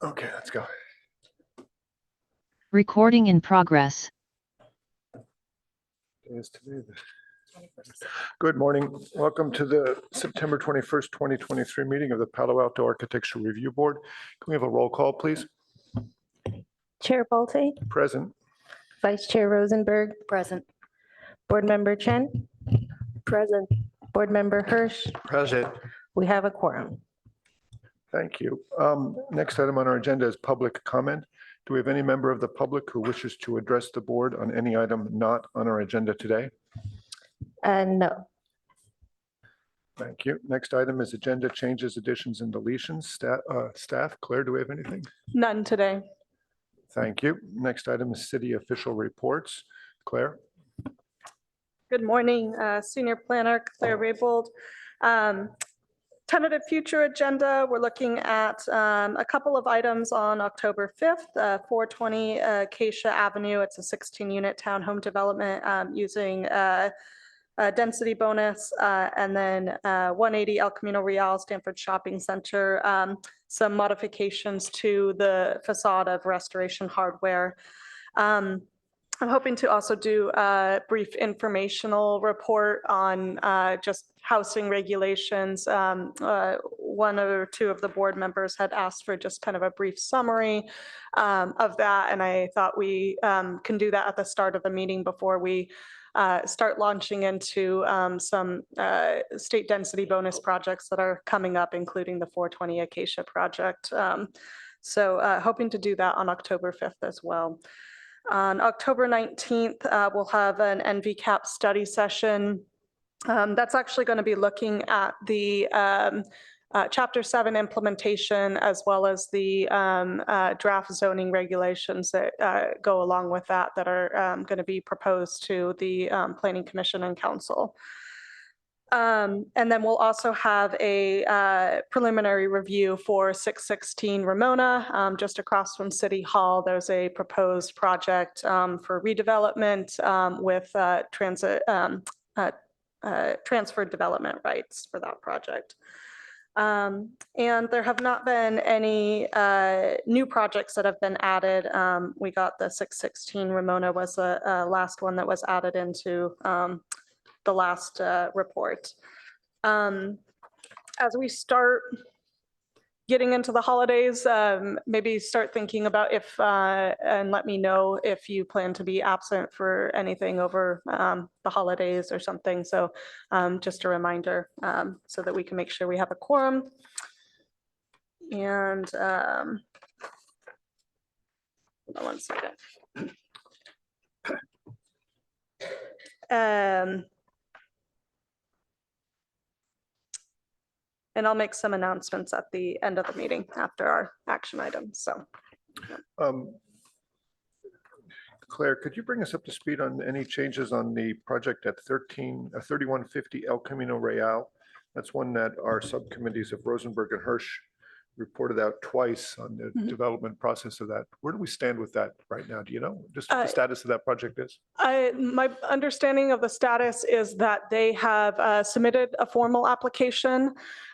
Okay, let's go. Recording in progress. Good morning. Welcome to the September 21st, 2023 meeting of the Palo Alto Architecture Review Board. Can we have a roll call, please? Chair Bolte, Present. Vice Chair Rosenberg, Present. Board Member Chen, Present. Board Member Hirsch. Present. We have a quorum. Thank you. Next item on our agenda is public comment. Do we have any member of the public who wishes to address the board on any item not on our agenda today? No. Thank you. Next item is agenda changes, additions, and deletions. Staff, Claire, do we have anything? None today. Thank you. Next item is city official reports. Claire? Good morning, Senior Planner Claire Raybold. Tentative future agenda, we're looking at a couple of items on October 5th, 420 Acacia Avenue. It's a 16-unit townhome development using a density bonus, and then 180 El Camino Real Stanford Shopping Center, some modifications to the facade of Restoration Hardware. I'm hoping to also do a brief informational report on just housing regulations. One or two of the board members had asked for just kind of a brief summary of that, and I thought we can do that at the start of the meeting before we start launching into some state density bonus projects that are coming up, including the 420 Acacia project. So hoping to do that on October 5th as well. On October 19th, we'll have an NVCAP study session. That's actually going to be looking at the Chapter 7 implementation, as well as the draft zoning regulations that go along with that are going to be proposed to the Planning Commission and Council. And then we'll also have a preliminary review for 616 Ramona, just across from City Hall. There's a proposed project for redevelopment with transferred development rights for that project. And there have not been any new projects that have been added. We got the 616 Ramona was the last one that was added into the last report. As we start getting into the holidays, maybe start thinking about if, and let me know if you plan to be absent for anything over the holidays or something. So just a reminder so that we can make sure we have a quorum. And hold on one second. And I'll make some announcements at the end of the meeting after our action items. So, Claire, could you bring us up to speed on any changes on the project at 3150 El Camino Real? That's one that our subcommittees of Rosenberg and Hirsch reported out twice on the development process of that. Where do we stand with that right now? Do you know just what the status of that project is? My understanding of the status is that they have submitted a formal application,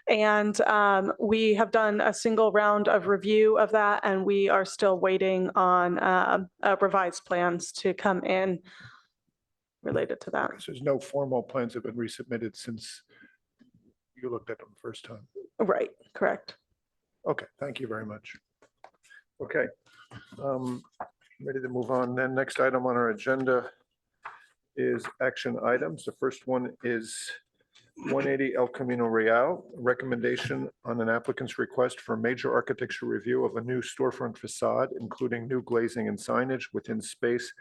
and we have done a single round of review of that, and we are still waiting on revised plans to come in related to that. So there's no formal plans that have been resubmitted since you looked at them the first time? Right, correct. Okay, thank you very much. Okay, ready to move on then. Next item on our agenda is action items. The first one is 180 El Camino Real, a recommendation on an applicant's request for a major architecture review of a new storefront facade, including new glazing and signage within space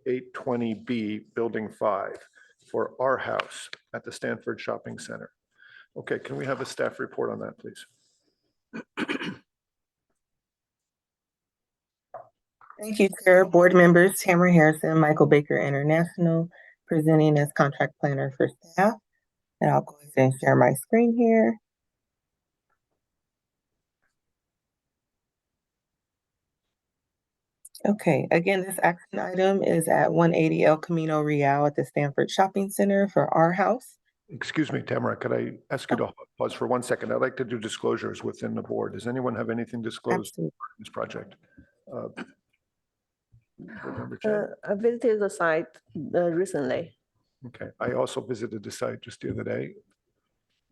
820B, Building 5, for our house at the Stanford Shopping Center. Okay, can we have a staff report on that, please? Thank you, Chair. Board members, Tamara Harrison, Michael Baker International, presenting as contract planner for staff. And I'll go ahead and share my screen here. Okay, again, this action item is at 180 El Camino Real at the Stanford Shopping Center for our house Excuse me, Tamara, could I ask you to pause for 1 second? I'd like to do disclosures within the board. Does anyone have anything disclosed in Absolutely. this project? Board Member Chen? I visited the site recently. Okay, I also visited the site just the other day.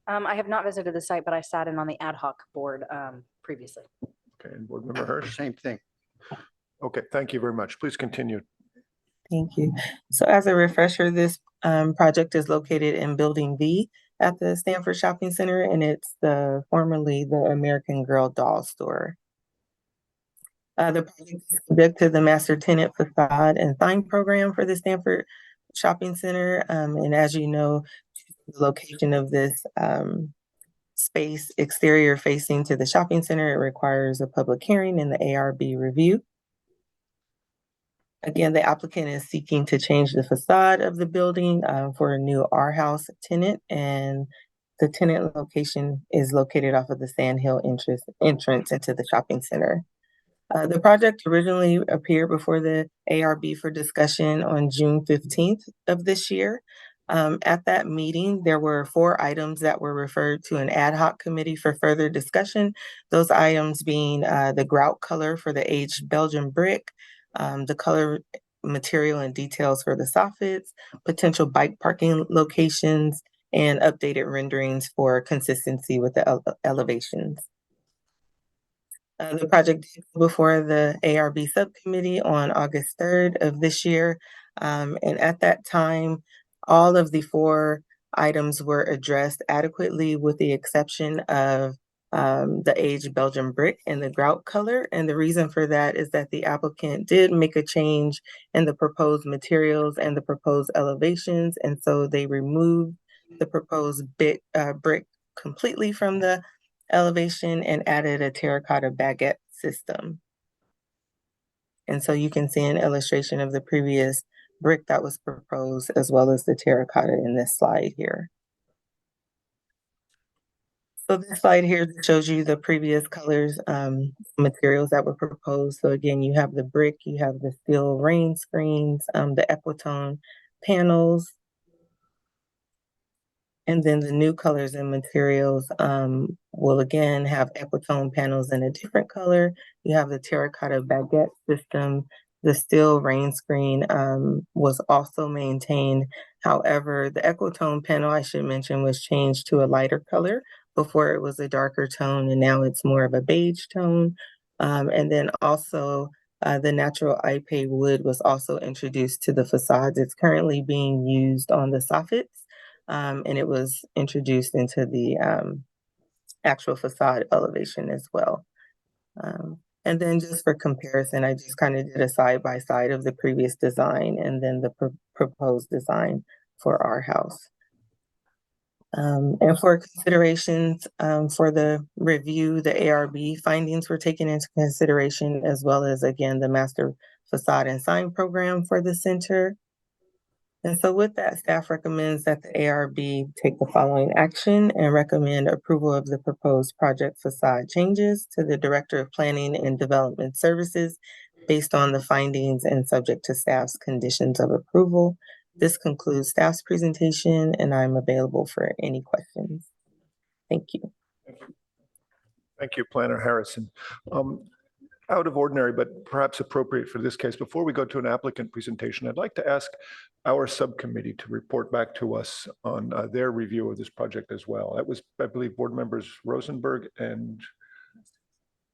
I have not visited the site, but I sat in on the ad hoc board previously. Okay, and Board Member Hirsch? Same thing. Okay, thank you very much. Please continue. Thank you. So as a refresher, this project is located in Building V at the Stanford Shopping Center, and it's formerly the American Girl doll store. The project is subject to the master tenant facade and sign program for the Stanford Shopping Center. And as you know, the location of this space exterior facing to the shopping center, it requires a public hearing and the ARB review. Again, the applicant is seeking to change the facade of the building for a new R House tenant, and the tenant location is located off of the Sand Hill entrance into the shopping center. The project originally appeared before the ARB for discussion on June 15th of this year. At that meeting, there were 4 items that were referred to an ad hoc committee for further discussion. Those items being the grout color for the aged Belgian brick, the color, material, and details for the soffits, potential bike parking locations, and updated renderings for consistency with the elevations. The project did go before the ARB subcommittee on August 3rd of this year. And at that time, all of the 4 items were addressed adequately with the exception of the aged Belgian brick and the grout color. And the reason for that is that the applicant did make a change in the proposed materials and the proposed elevations. And so they removed the proposed brick completely from the elevation and added a terracotta baguette system. And so you can see an illustration of the previous brick that was proposed as well as the terracotta in this slide here. So this slide here shows you the previous colors, materials that were proposed. So again, you have the brick, you have the steel rain screens, the Equitone panels, and then the new colors and materials will again have Equitone panels in a different color. You have the terracotta baguette system. The steel rain screen was also maintained. However, the Equitone panel, I should mention, was changed to a lighter color. Before it was a darker tone, and now it's more of a beige tone. And then also the natural ipe wood was also introduced to the facades. It's currently being used on the soffits. And it was introduced into the actual facade elevation as well. And then just for comparison, I just kind of did a side-by-side of the previous design and then the proposed design for our house. And for considerations for the review, the ARB findings were taken into consideration, as well as, again, the master facade and sign program for the center. And so with that, staff recommends that the ARB take the following action and recommend approval of the proposed project facade changes to the Director of Planning and Development Services based on the findings and subject to staff's conditions of approval. This concludes staff's presentation, and I'm available for any questions. Thank you. Thank you, Planner Harrison. Out of ordinary, but perhaps appropriate for this case, before we go to an applicant presentation, I'd like to ask our subcommittee to report back to us on their review of this project as well. That was, I believe, Board Members Rosenberg and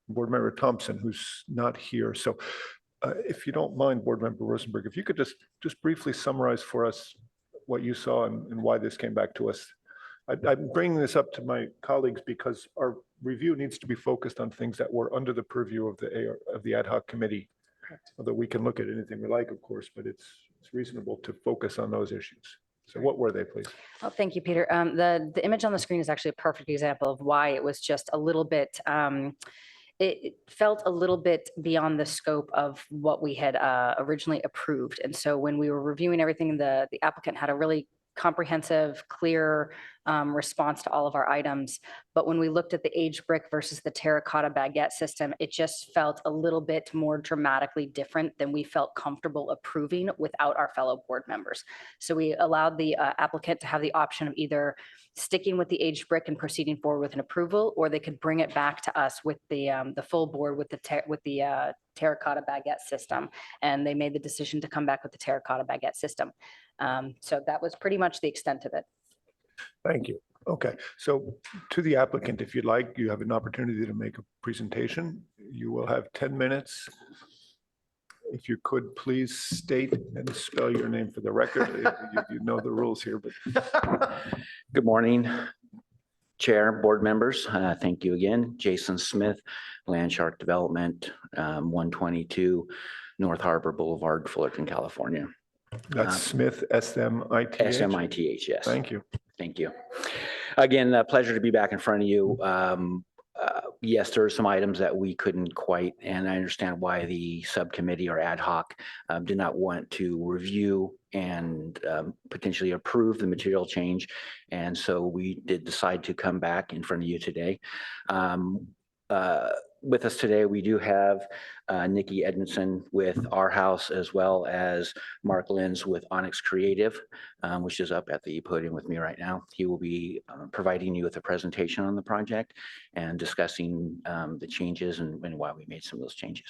Board Member Thompson, who's not here. So if you don't mind, Board Member Rosenberg, if you could just briefly summarize for us what you saw and why this came back to us. I'm bringing this up to my colleagues because our review needs to be focused on things that were under the purview of the ad hoc committee. Although we can look at anything we like, of course, but it's reasonable to focus on those issues. So what were they, please? Oh, thank you, Peter. The image on the screen is actually a perfect example of why it was just a little bit, it felt a little bit beyond the scope of what we had originally approved. And so when we were reviewing everything, the applicant had a really comprehensive, clear response to all of our items. But when we looked at the aged brick versus the terracotta baguette system, it just felt a little bit more dramatically different than we felt comfortable approving without our fellow board members. So we allowed the applicant to have the option of either sticking with the aged brick and proceeding forward with an approval, or they could bring it back to us with the full board with the terracotta baguette system. And they made the decision to come back with the terracotta baguette system. So that was pretty much the extent of it. Thank you. Okay, so to the applicant, if you'd like, you have an opportunity to make a presentation. You will have 10 minutes. If you could please state and spell your name for the record. You know the rules here, but. Good morning, Chair, board members. Thank you again. Jason Smith, Land Shark Development, 122 North Harbor Boulevard, Fullerton, California. That's Smith, S-M-I-T-H? S-M-I-T-H, yes. Thank you. Thank you. Again, a pleasure to be back in front of you. Yes, there are some items that we couldn't quite, and I understand why the subcommittee or ad hoc did not want to review and potentially approve the material change. And so we did decide to come back in front of you today. With us today, we do have Nikki Edmondson with Our House, as well as Mark Lenz with Onyx Creative, which is up at the podium with me right now. He will be providing you with a presentation on the project and discussing the changes and why we made some of those changes.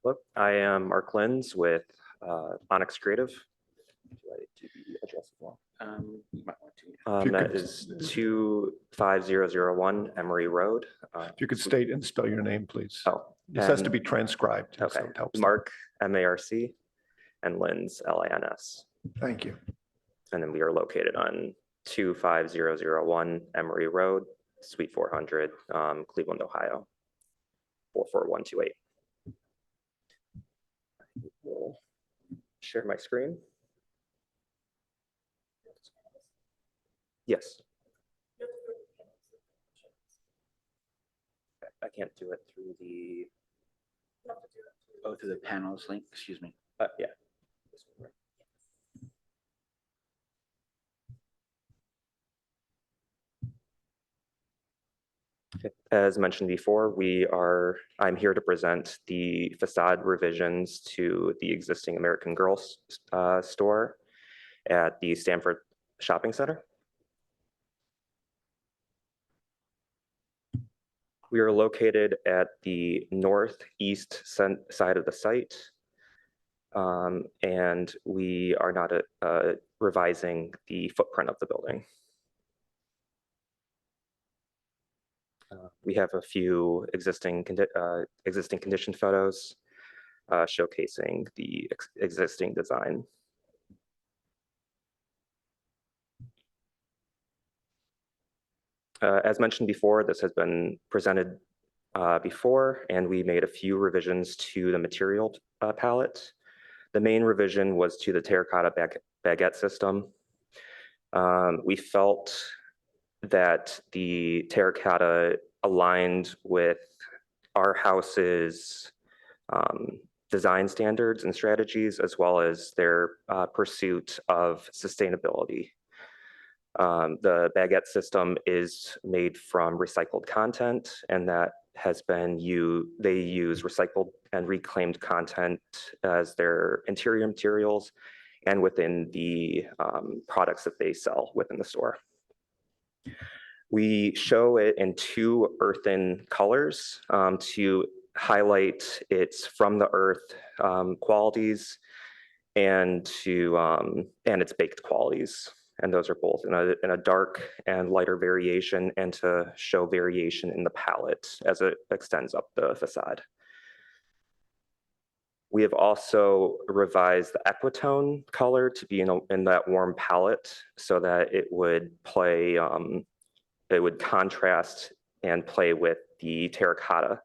Hello, I am Mark Lenz with Onyx Creative. Would you like to be addressed as well? You might want to. That is 25001 Emery Road. If you could state and spell your name, please. Oh, This has to be transcribed. so okay. it helps. Mark, M-A-R-C, and Lenz, L-I-N-S. Thank you. And then we are located on 25001 Emery Road, Suite 400, Cleveland, Ohio, 44128. I will share my screen. Yes. I can't do it through the, Oh, to the panels link, excuse me. yeah. Okay. As mentioned before, I'm here to present the facade revisions to the existing American Girl store at the Stanford Shopping Center. We are located at the northeast side of the site, and we are not revising the footprint of the building. We have a few existing condition photos showcasing the existing design. As mentioned before, this has been presented before, and we made a few revisions to the material palette. The main revision was to the terracotta baguette system. We felt that the terracotta aligned with Our House's design standards and strategies, as well as their pursuit of sustainability. The baguette system is made from recycled content, and that has been they use recycled and reclaimed content as their interior materials and within the products that they sell within the store. We show it in 2 earthen colors to highlight its from the earth qualities and its baked qualities. And those are both in a dark and lighter variation, and to show variation in the palette as it extends up the facade. We have also revised the Equitone color to be in that warm palette so that it would play, it would contrast and play with the terracotta,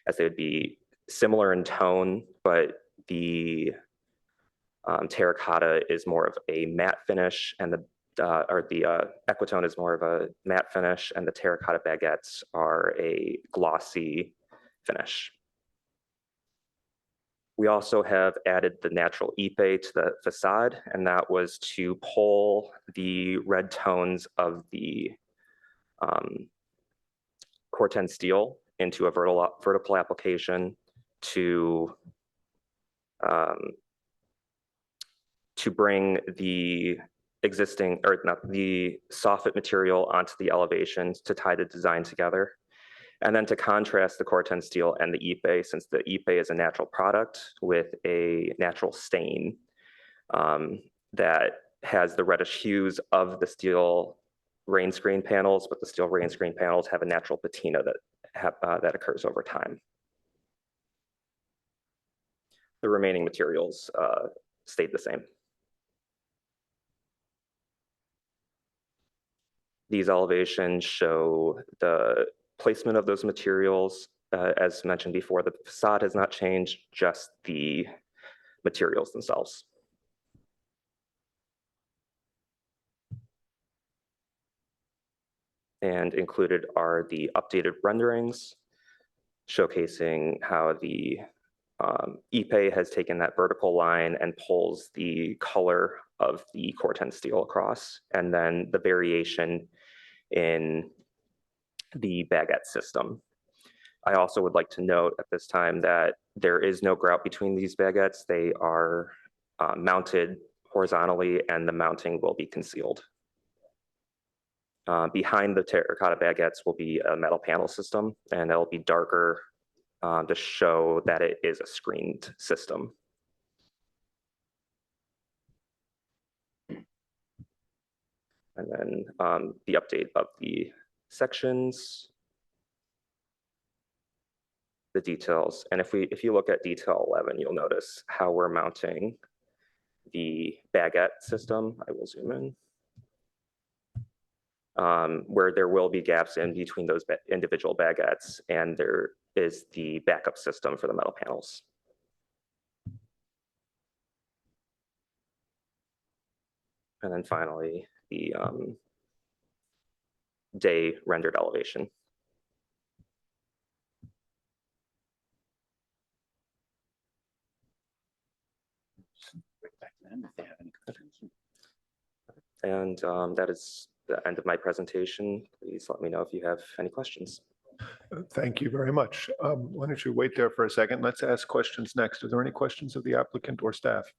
as they would be similar in tone, but the terracotta is more of a matte finish, and the Equitone is more of a matte finish, and the terracotta baguettes are a glossy finish. We also have added the natural ipe to the facade, and that was to pull the red tones of the Corten steel into a vertical application to bring the existing, or not, the soffit material onto the elevations to tie the design together. And then to contrast the Corten steel and the ipe, since the ipe is a natural product with a natural stain that has the reddish hues of the steel rain screen panels, but the steel rain screen panels have a natural patina that occurs over time. The remaining materials stayed the same. These elevations show the placement of those materials. As mentioned before, the facade has not changed, just the materials themselves. And included are the updated renderings showcasing how the ipe has taken that vertical line and pulls the color of the Corten steel across, and then the variation in the baguette system. I also would like to note at this time that there is no grout between these baguettes. They are mounted horizontally, and the mounting will be concealed. Behind the terracotta baguettes will be a metal panel system, and it'll be darker to show that it is a screened system. And then the update of the sections, the details. And if you look at detail 11, you'll notice how we're mounting the baguette system. I will zoom in. Where there will be gaps in between those individual baguettes, and there is the backup system for the metal panels. And then finally, the day rendered elevation. And that is the end of my presentation. Please let me know if you have any questions. Thank you very much. Why don't you wait there for a second? Let's ask questions next. Are there any questions of the applicant or staff?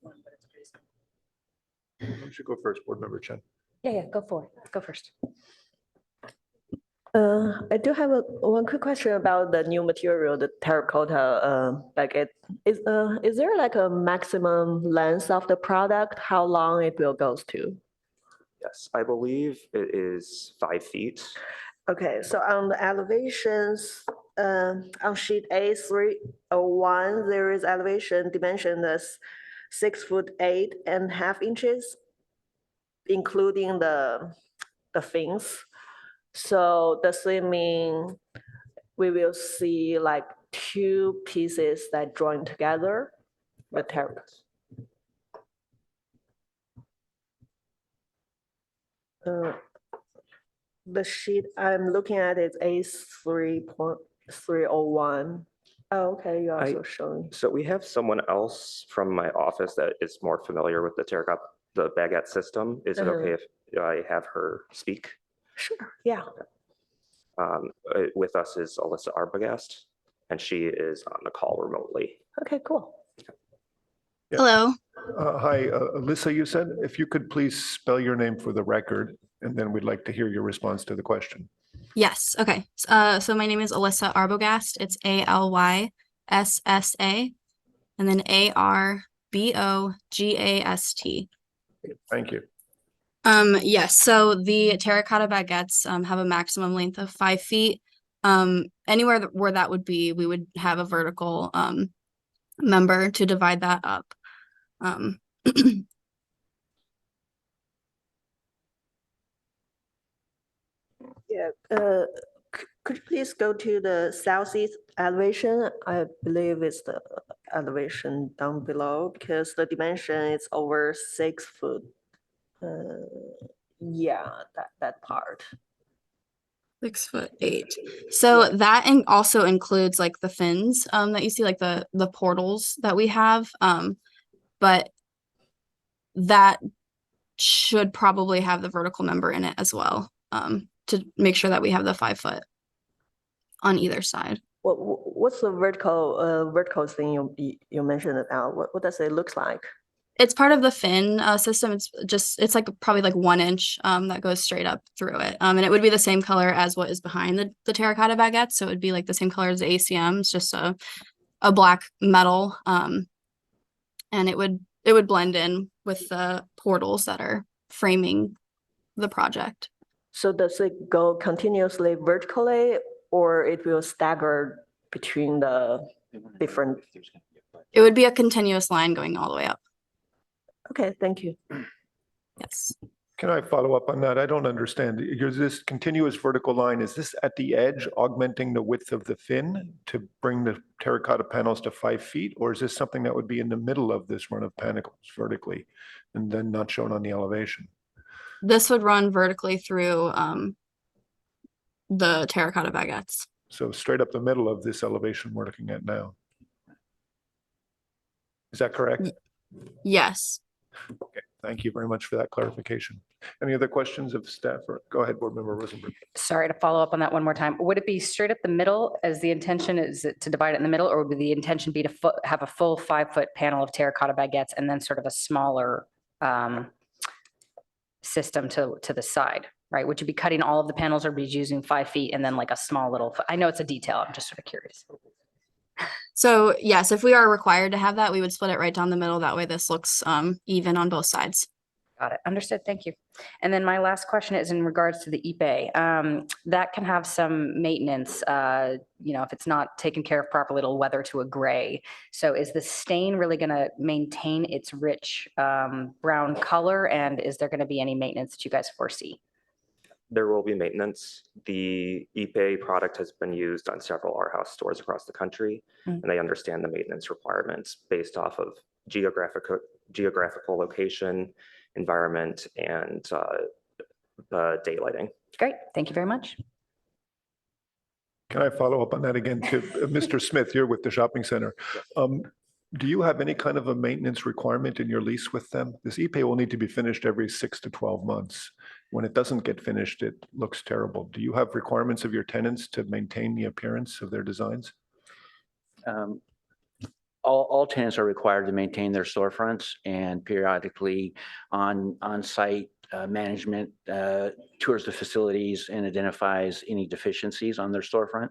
Why don't you go first, Board Member Chen? Yeah, go for it. Go first. I do have one quick question about the new material, the terracotta baguette. Is there like a maximum length of the product? How long it will goes to? Yes, I believe it is 5 feet. Okay, so on the elevations, on sheet A301, there is elevation dimension as 6'8.5" including the fins. So does it mean we will see like 2 pieces that join together? The terracotta. The sheet I'm looking at is A3.301. Oh, okay, you're also showing. So we have someone else from my office that is more familiar with the terracotta, the baguette system. Is it okay if I have her speak? Sure, yeah. With us is Alyssa Arbogast, and she is on the call remotely. Okay, cool. Yeah. Hello. Hi, Alyssa, you said, if you could please spell your name for the record, and then we'd like to hear your response to the question. Yes. Okay. So my name is Alyssa Arbogast. It's ALYSSA, and then ARBOGAST. Thank you. Yes. So the terracotta baguettes have a maximum length of 5 feet. Anywhere where that would be, we would have a vertical member to divide that up. Yeah, could you please go to the southeast elevation? I believe it's the elevation down below because the dimension is over 6 foot. Yeah, that part. 6'8". So that also includes like the fins that you see, like the portals that we have. But that should probably have the vertical member in it as well, to make sure that we have the 5 foot on either side. What's the vertical thing you mentioned about? What does it look like? It's part of the fin system. It's like probably like 1 inch that goes straight up through it. And it would be the same color as what is behind the terracotta baguette. So it would be like the same color as the ACM. It's just a black metal. And it would blend in with the portals that are framing the project. So does it go continuously vertically, or it will stagger between the different? It would be a continuous line going all the way up. Okay, thank you. Yes. Can I follow up on that? I don't understand. Is this continuous vertical line, is this at the edge augmenting the width of the fin to bring the terracotta panels to 5 feet? Or is this something that would be in the middle of this run of panels vertically and then not shown on the elevation? This would run vertically through the terracotta baguettes. So straight up the middle of this elevation we're looking at now. Is that correct? Yes. Okay, thank you very much for that clarification. Any other questions of staff? Or go ahead, Board Member Rosenberg. Sorry to follow up on that one more time. Would it be straight up the middle as the intention is it to divide it in the middle, or would the intention be to have a full 5 foot panel of terracotta baguettes and then sort of a smaller system to the side, right? Would you be cutting all of the panels or be using 5 feet and then like a small little, I know it's a detail, I'm just sort of curious. So yes, if we are required to have that, we would split it right down the middle. That way this looks even on both sides. Got it. Understood. Thank you. And then my last question is in regards to the Ipe. That can have some maintenance. If it's not taken care of properly, it'll weather to a gray. So is the stain really going to maintain its rich brown color? And is there going to be any maintenance that you guys foresee? There will be maintenance. The Ipe product has been used on several Arhaus stores across the country, and they understand the maintenance requirements based off of geographical location, environment, and daylighting. Great. Thank you very much. Can I follow up on that again to Mr. Smith? You're with the shopping center. Do you have any kind of a maintenance requirement in your lease with them? This Ipe will need to be finished every 6 to 12 months. When it doesn't get finished, it looks terrible. Do you have requirements of your tenants to maintain the appearance of their designs? All tenants are required to maintain their storefronts, and periodically on-site management tours the facilities and identifies any deficiencies on their storefront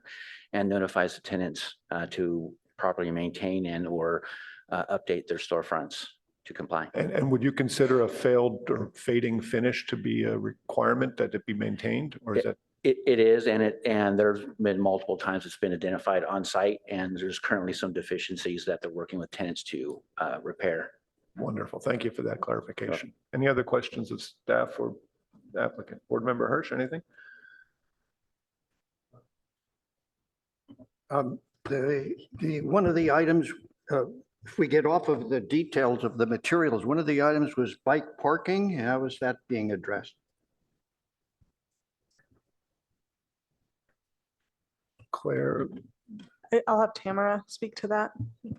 and notifies the tenants to properly maintain and or update their storefronts to comply. And would you consider a failed or fading finish to be a requirement that it be maintained, or is that? It is, and there's been multiple times it's been identified on site, and there's currently some deficiencies that they're working with tenants to repair. Wonderful. Thank you for that clarification. Any other questions of staff or applicant? Board Member Hirsch, anything? One of the items, if we get off of the details of the materials, one of the items was bike parking. How is that being addressed? Claire? I'll have Tamara speak to that.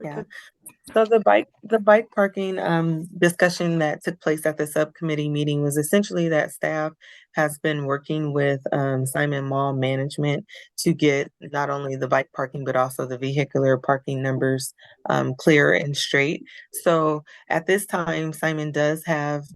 Yeah. So the bike parking discussion that took place at the subcommittee meeting was essentially that staff has been working with Simon Mall Management to get not only the bike parking, but also the vehicular parking numbers clear and straight. So at this time, Simon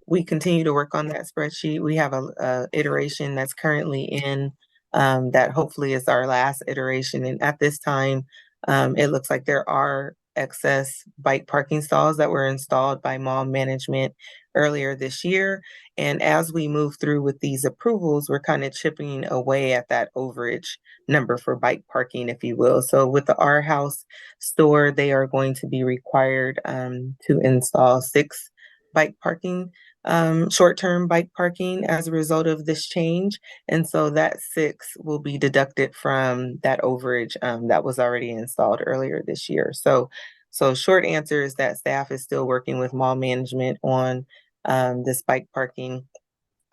we continue to work on that spreadsheet. We have a iteration that's currently in that hopefully is our last iteration. And at this time, it looks like there are excess bike parking stalls that were installed by mall management earlier this year. And as we move through with these approvals, we're kind of chipping away at that overage number for bike parking, if you will. So with the Arhaus store, they are going to be required to install 6 bike parking short-term bike parking as a result of this change. And so that 6 will be deducted from that overage that was already installed earlier this year. So short answer is that staff is still working with mall management on this bike parking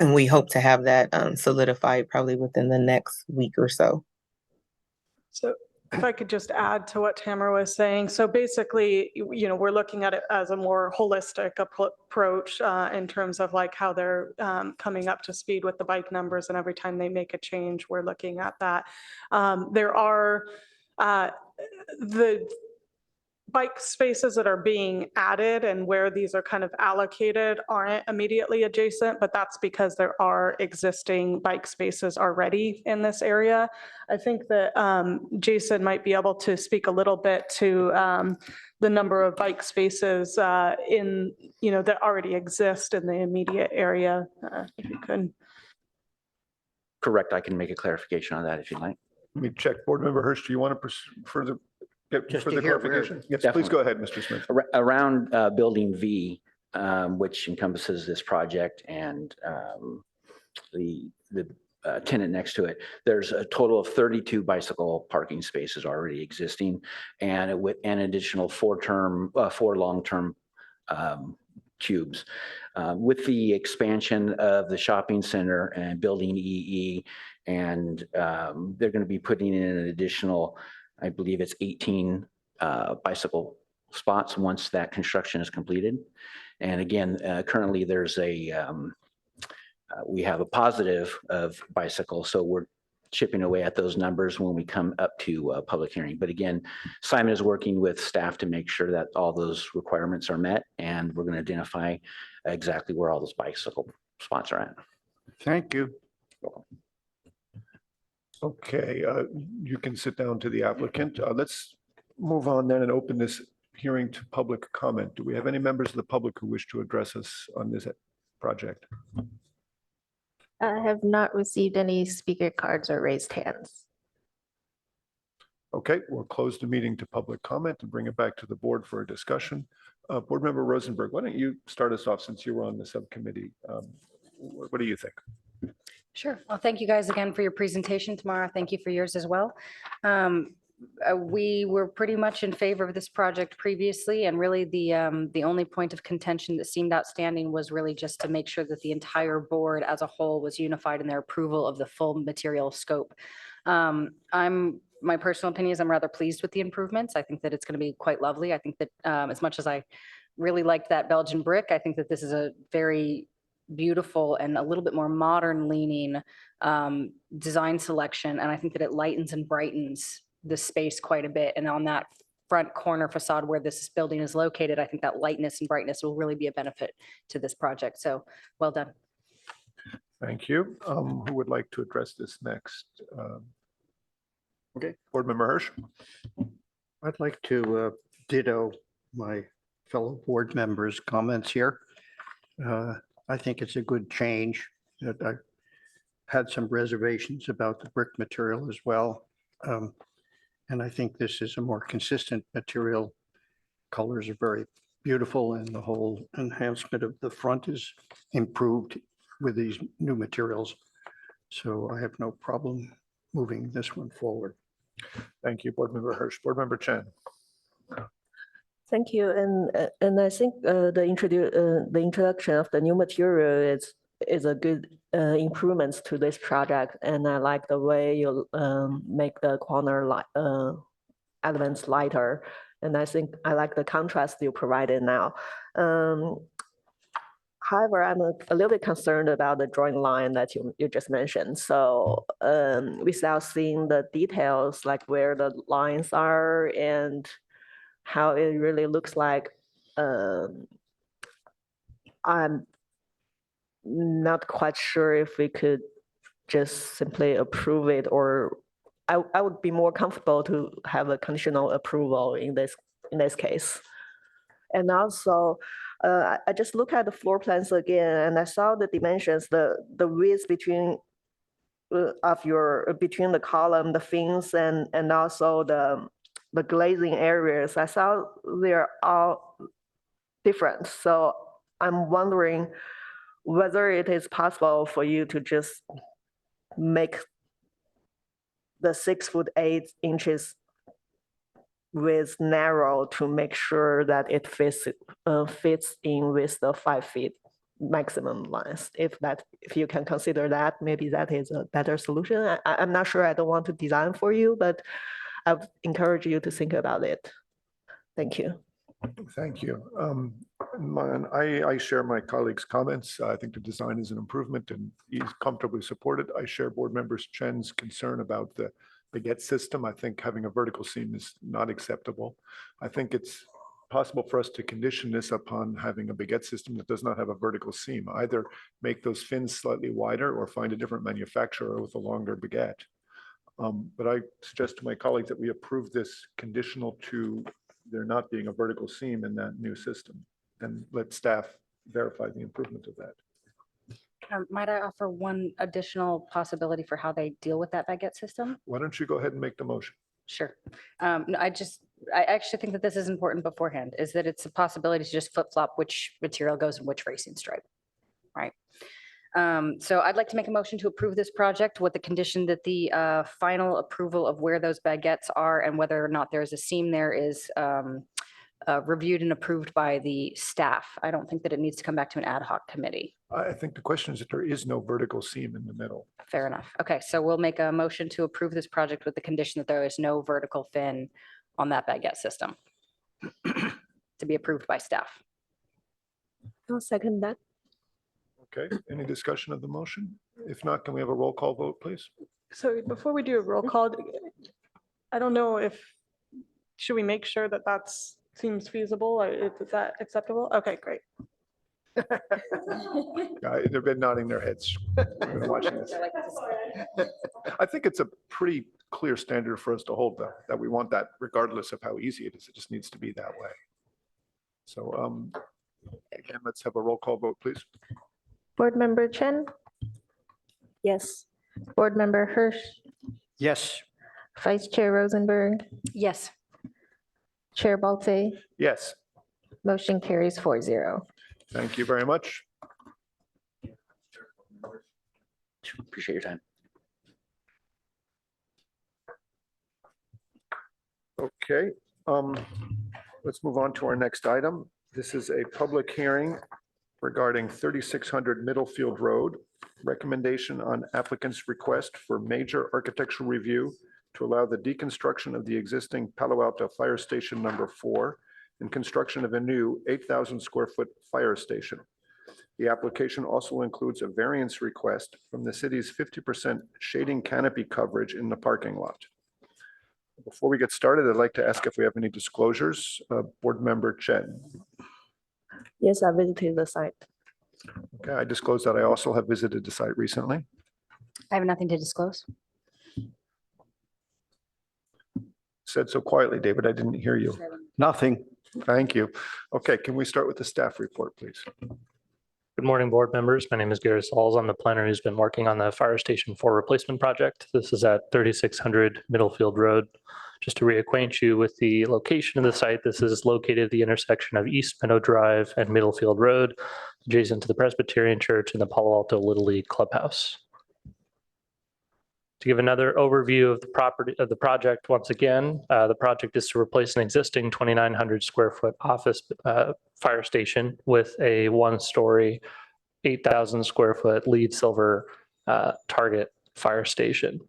And we hope to have that solidified probably within the next week or so. So if I could just add to what Tamara was saying. So basically, we're looking at it as a more holistic approach in terms of like how they're coming up to speed with the bike numbers. And every time they make a change, we're looking at that. There are the bike spaces that are being added and where these are kind of allocated aren't immediately adjacent, but that's because there are existing bike spaces already in this area. I think that Jason might be able to speak a little bit to the number of bike spaces that already exist in the immediate area, if you could. Correct. I can make a clarification on that if you'd like. Let me check. Board Member Hirsch, do you want to further get Just to further hear where- clarification? Yes, please Definitely. go ahead, Mr. Smith. Around Building V, which encompasses this project and the tenant next to it, there's a total of 32 bicycle parking spaces already existing, and with an additional four long-term cubes. With the expansion of the shopping center and building EE, and they're going to be putting in an additional, I believe it's 18 bicycle spots once that construction is completed. And again, currently there's we have a positive of bicycles, so we're chipping away at those numbers when we come up to public hearing. But again, Simon is working with staff to make sure that all those requirements are met, and we're going to identify exactly where all those bicycle spots are at. Thank you. Okay, you can sit down to the applicant. Let's move on then and open this hearing to public comment. Do we have any members of the public who wish to address us on this project? I have not received any speaker cards or raised hands. Okay, we'll close the meeting to public comment and bring it back to the board for a discussion. Board Member Rosenberg, why don't you start us off since you were on the subcommittee? What do you think? Sure. Well, thank you guys again for your presentation tomorrow. Thank you for yours as well. We were pretty much in favor of this project previously, and really the only point of contention that seemed outstanding was really just to make sure that the entire board as a whole was unified in their approval of the full material scope. My personal opinion is I'm rather pleased with the improvements. I think that it's going to be quite lovely. I think that as much as I really liked that Belgian brick, I think that this is a very beautiful and a little bit more modern leaning design selection. And I think that it lightens and brightens the space quite a bit. And on that front corner facade where this building is located, I think that lightness and brightness will really be a benefit to this project. So well done. Thank you. Who would like to address this next? Okay, Board Member Hirsch. I'd like to ditto my fellow board members' comments here. I think it's a good change. I had some reservations about the brick material as well. And I think this is a more consistent material. Colors are very beautiful, and the whole enhancement of the front is improved with these new materials. So I have no problem moving this one forward. Thank you, Board Member Hirsch. Board Member Chen. Thank you. And I think the introduction of the new material is a good improvements to this project. And I like the way you make the corner elements lighter. And I think I like the contrast you provided now. However, I'm a little bit concerned about the drawing line that you just mentioned. So without seeing the details, like where the lines are and how it really looks like, I'm not quite sure if we could just simply approve it, or I would be more comfortable to have a conditional approval in this case. And also, I just look at the floor plans again, and I saw the dimensions, the width between between the column, the fins, and also the glazing areas. I saw they're all different. So I'm wondering whether it is possible for you to just make the 6'8" width narrow to make sure that it fits in with the 5 feet maximum length. If you can consider that, maybe that is a better solution. I'm not sure. I don't want to design for you, but I would encourage you to think about it. Thank you. Thank you. I share my colleagues' comments. I think the design is an improvement and he's comfortably supported. I share board members Chen's concern about the baguette system. I think having a vertical seam is not acceptable. I think it's possible for us to condition this upon having a baguette system that does not have a vertical seam. Either make those fins slightly wider or find a different manufacturer with a longer baguette. But I suggest to my colleagues that we approve this conditional to there not being a vertical seam in that new system and let staff verify the improvement of that. Might I offer one additional possibility for how they deal with that baguette system? Why don't you go ahead and make the motion? Sure. No, I actually think that this is important beforehand, is that it's a possibility to just flip flop which material goes in which racing stripe, right? So I'd like to make a motion to approve this project with the condition that the final approval of where those baguettes are and whether or not there's a seam there is reviewed and approved by the staff. I don't think that it needs to come back to an ad hoc committee. I think the question is that there is no vertical seam in the middle. Fair enough. Okay, so we'll make a motion to approve this project with the condition that there is no vertical fin on that baguette system to be approved by staff. I'll second that. Okay, any discussion of the motion? If not, can we have a roll call vote, please? So before we do a roll call, I don't know should we make sure that seems feasible? Or is that acceptable? Okay, great. They've been nodding their heads. I've been watching this. I think it's a pretty clear standard for us to hold that we want that regardless of how easy it is. It just needs to be that way. So again, let's have a roll call vote, please. Board Member Chen, Yes. Board Member Hirsch, Yes, Vice Chair Rosenberg, Yes. Chair Balte, Yes, motion carries 4-0. thank you very much. Appreciate your time. Okay, let's move on to our next item. This is a public hearing regarding 3600 Middlefield Road, recommendation on applicant's request for major architectural review to allow the deconstruction of the existing Palo Alto Fire Station number 4 and construction of a new 8,000 square foot fire station. The application also includes a variance request from the city's 50% shading canopy coverage in the parking lot. Before we get started, I'd like to ask if we have any disclosures. Board Member Chen. Yes, I visited the site. Okay, I disclose that I also have visited the site recently. I have nothing to disclose. Said so quietly, David, I didn't hear you. nothing. Thank you. Okay, can we start with the staff report, please? Good morning, board members. My name is Garrett Sauls. I'm the planner who's been working on the Fire Station 4 replacement project. This is at 3600 Middlefield Road. Just to reacquaint you with the location of the site, this is located at the intersection of East Meadow Drive and Middlefield Road, adjacent to the Presbyterian Church and the Palo Alto Little League Clubhouse. To give another overview of the project, once again, the project is to replace an existing 2,900 square foot office fire station with a 1-story, 8,000 square foot lead silver target fire station.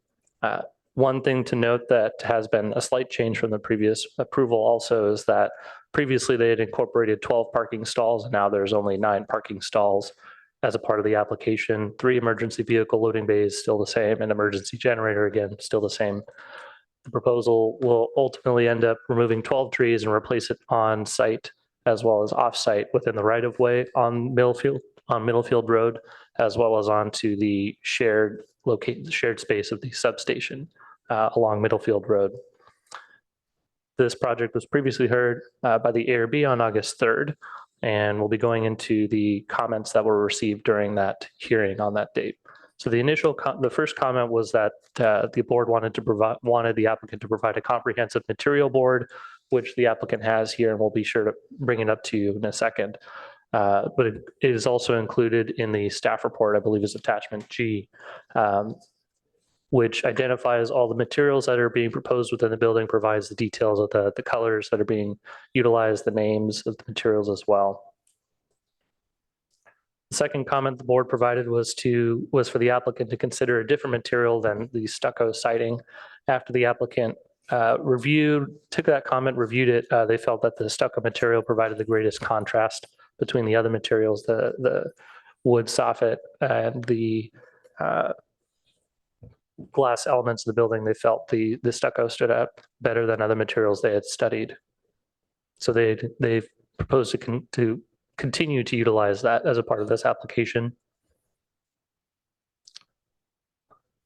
One thing to note that has been a slight change from the previous approval also is that previously they had incorporated 12 parking stalls, and now there's only 9 parking stalls as a part of the application. 3 emergency vehicle loading bays, still the same, and emergency generator, again, still the same. The proposal will ultimately end up removing 12 trees and replace it on site as well as off site within the right of way on Middlefield Road, as well as onto the shared space of the substation along Middlefield Road. This project was previously heard by the ARB on August 3rd. And we'll be going into the comments that were received during that hearing on that date. So the first comment was that the board wanted the applicant to provide a comprehensive material board, which the applicant has here, and we'll be sure to bring it up to you in a second. But it is also included in the staff report, I believe is attachment G, which identifies all the materials that are being proposed within the building, provides the details of the colors that are being utilized, the names of the materials as well. The second comment the board provided was for the applicant to consider a different material than the stucco siding. After the applicant took that comment, reviewed it, they felt that the stucco material provided the greatest contrast between the other materials, the wood soffit and the glass elements of the building. They felt the stucco stood out better than other materials they had studied. So they've proposed to continue to utilize that as a part of this application.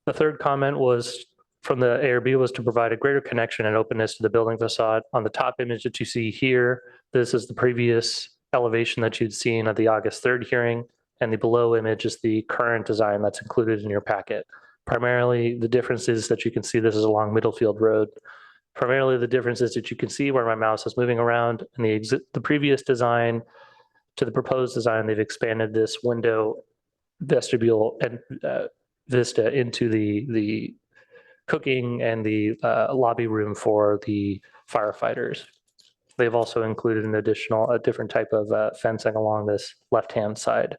The third comment was from the ARB was to provide a greater connection and openness to the building facade. On the top image that you see here, this is the previous elevation that you'd seen at the August 3rd hearing, and the below image is the current design that's included in your packet. Primarily, the differences that you can see, this is along Middlefield Road. Primarily, the differences that you can see where my mouse is moving around in the previous design to the proposed design, they've expanded this window vestibule and vista into the cooking and the lobby room for the firefighters. They've also included a different type of fencing along this left-hand side.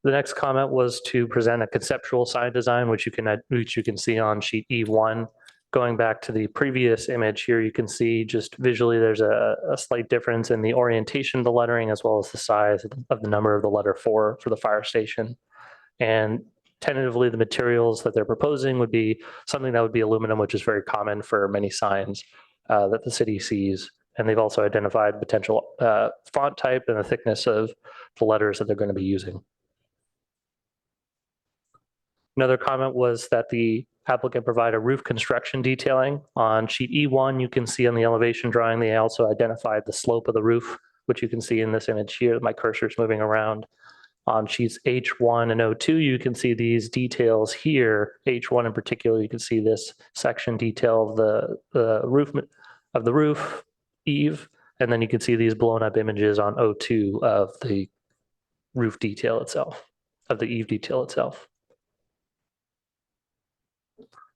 The next comment was to present a conceptual sign design, which you can see on sheet E1. Going back to the previous image here, you can see just visually there's a slight difference in the orientation of the lettering as well as the size of the number of the letter 4 for the fire station. And tentatively, the materials that they're proposing would be something that would be aluminum, which is very common for many signs that the city sees. And they've also identified potential font type and the thickness of the letters that they're going to be using. Another comment was that the applicant provide a roof construction detailing. On sheet E1, you can see on the elevation drawing, they also identified the slope of the roof, which you can see in this image here. My cursor is moving around. On sheets H1 and O2, you can see these details here. H1 in particular, you can see this section detail of the roof eave, and then you can see these blown up images on O2 of the roof detail itself, of the eave detail itself.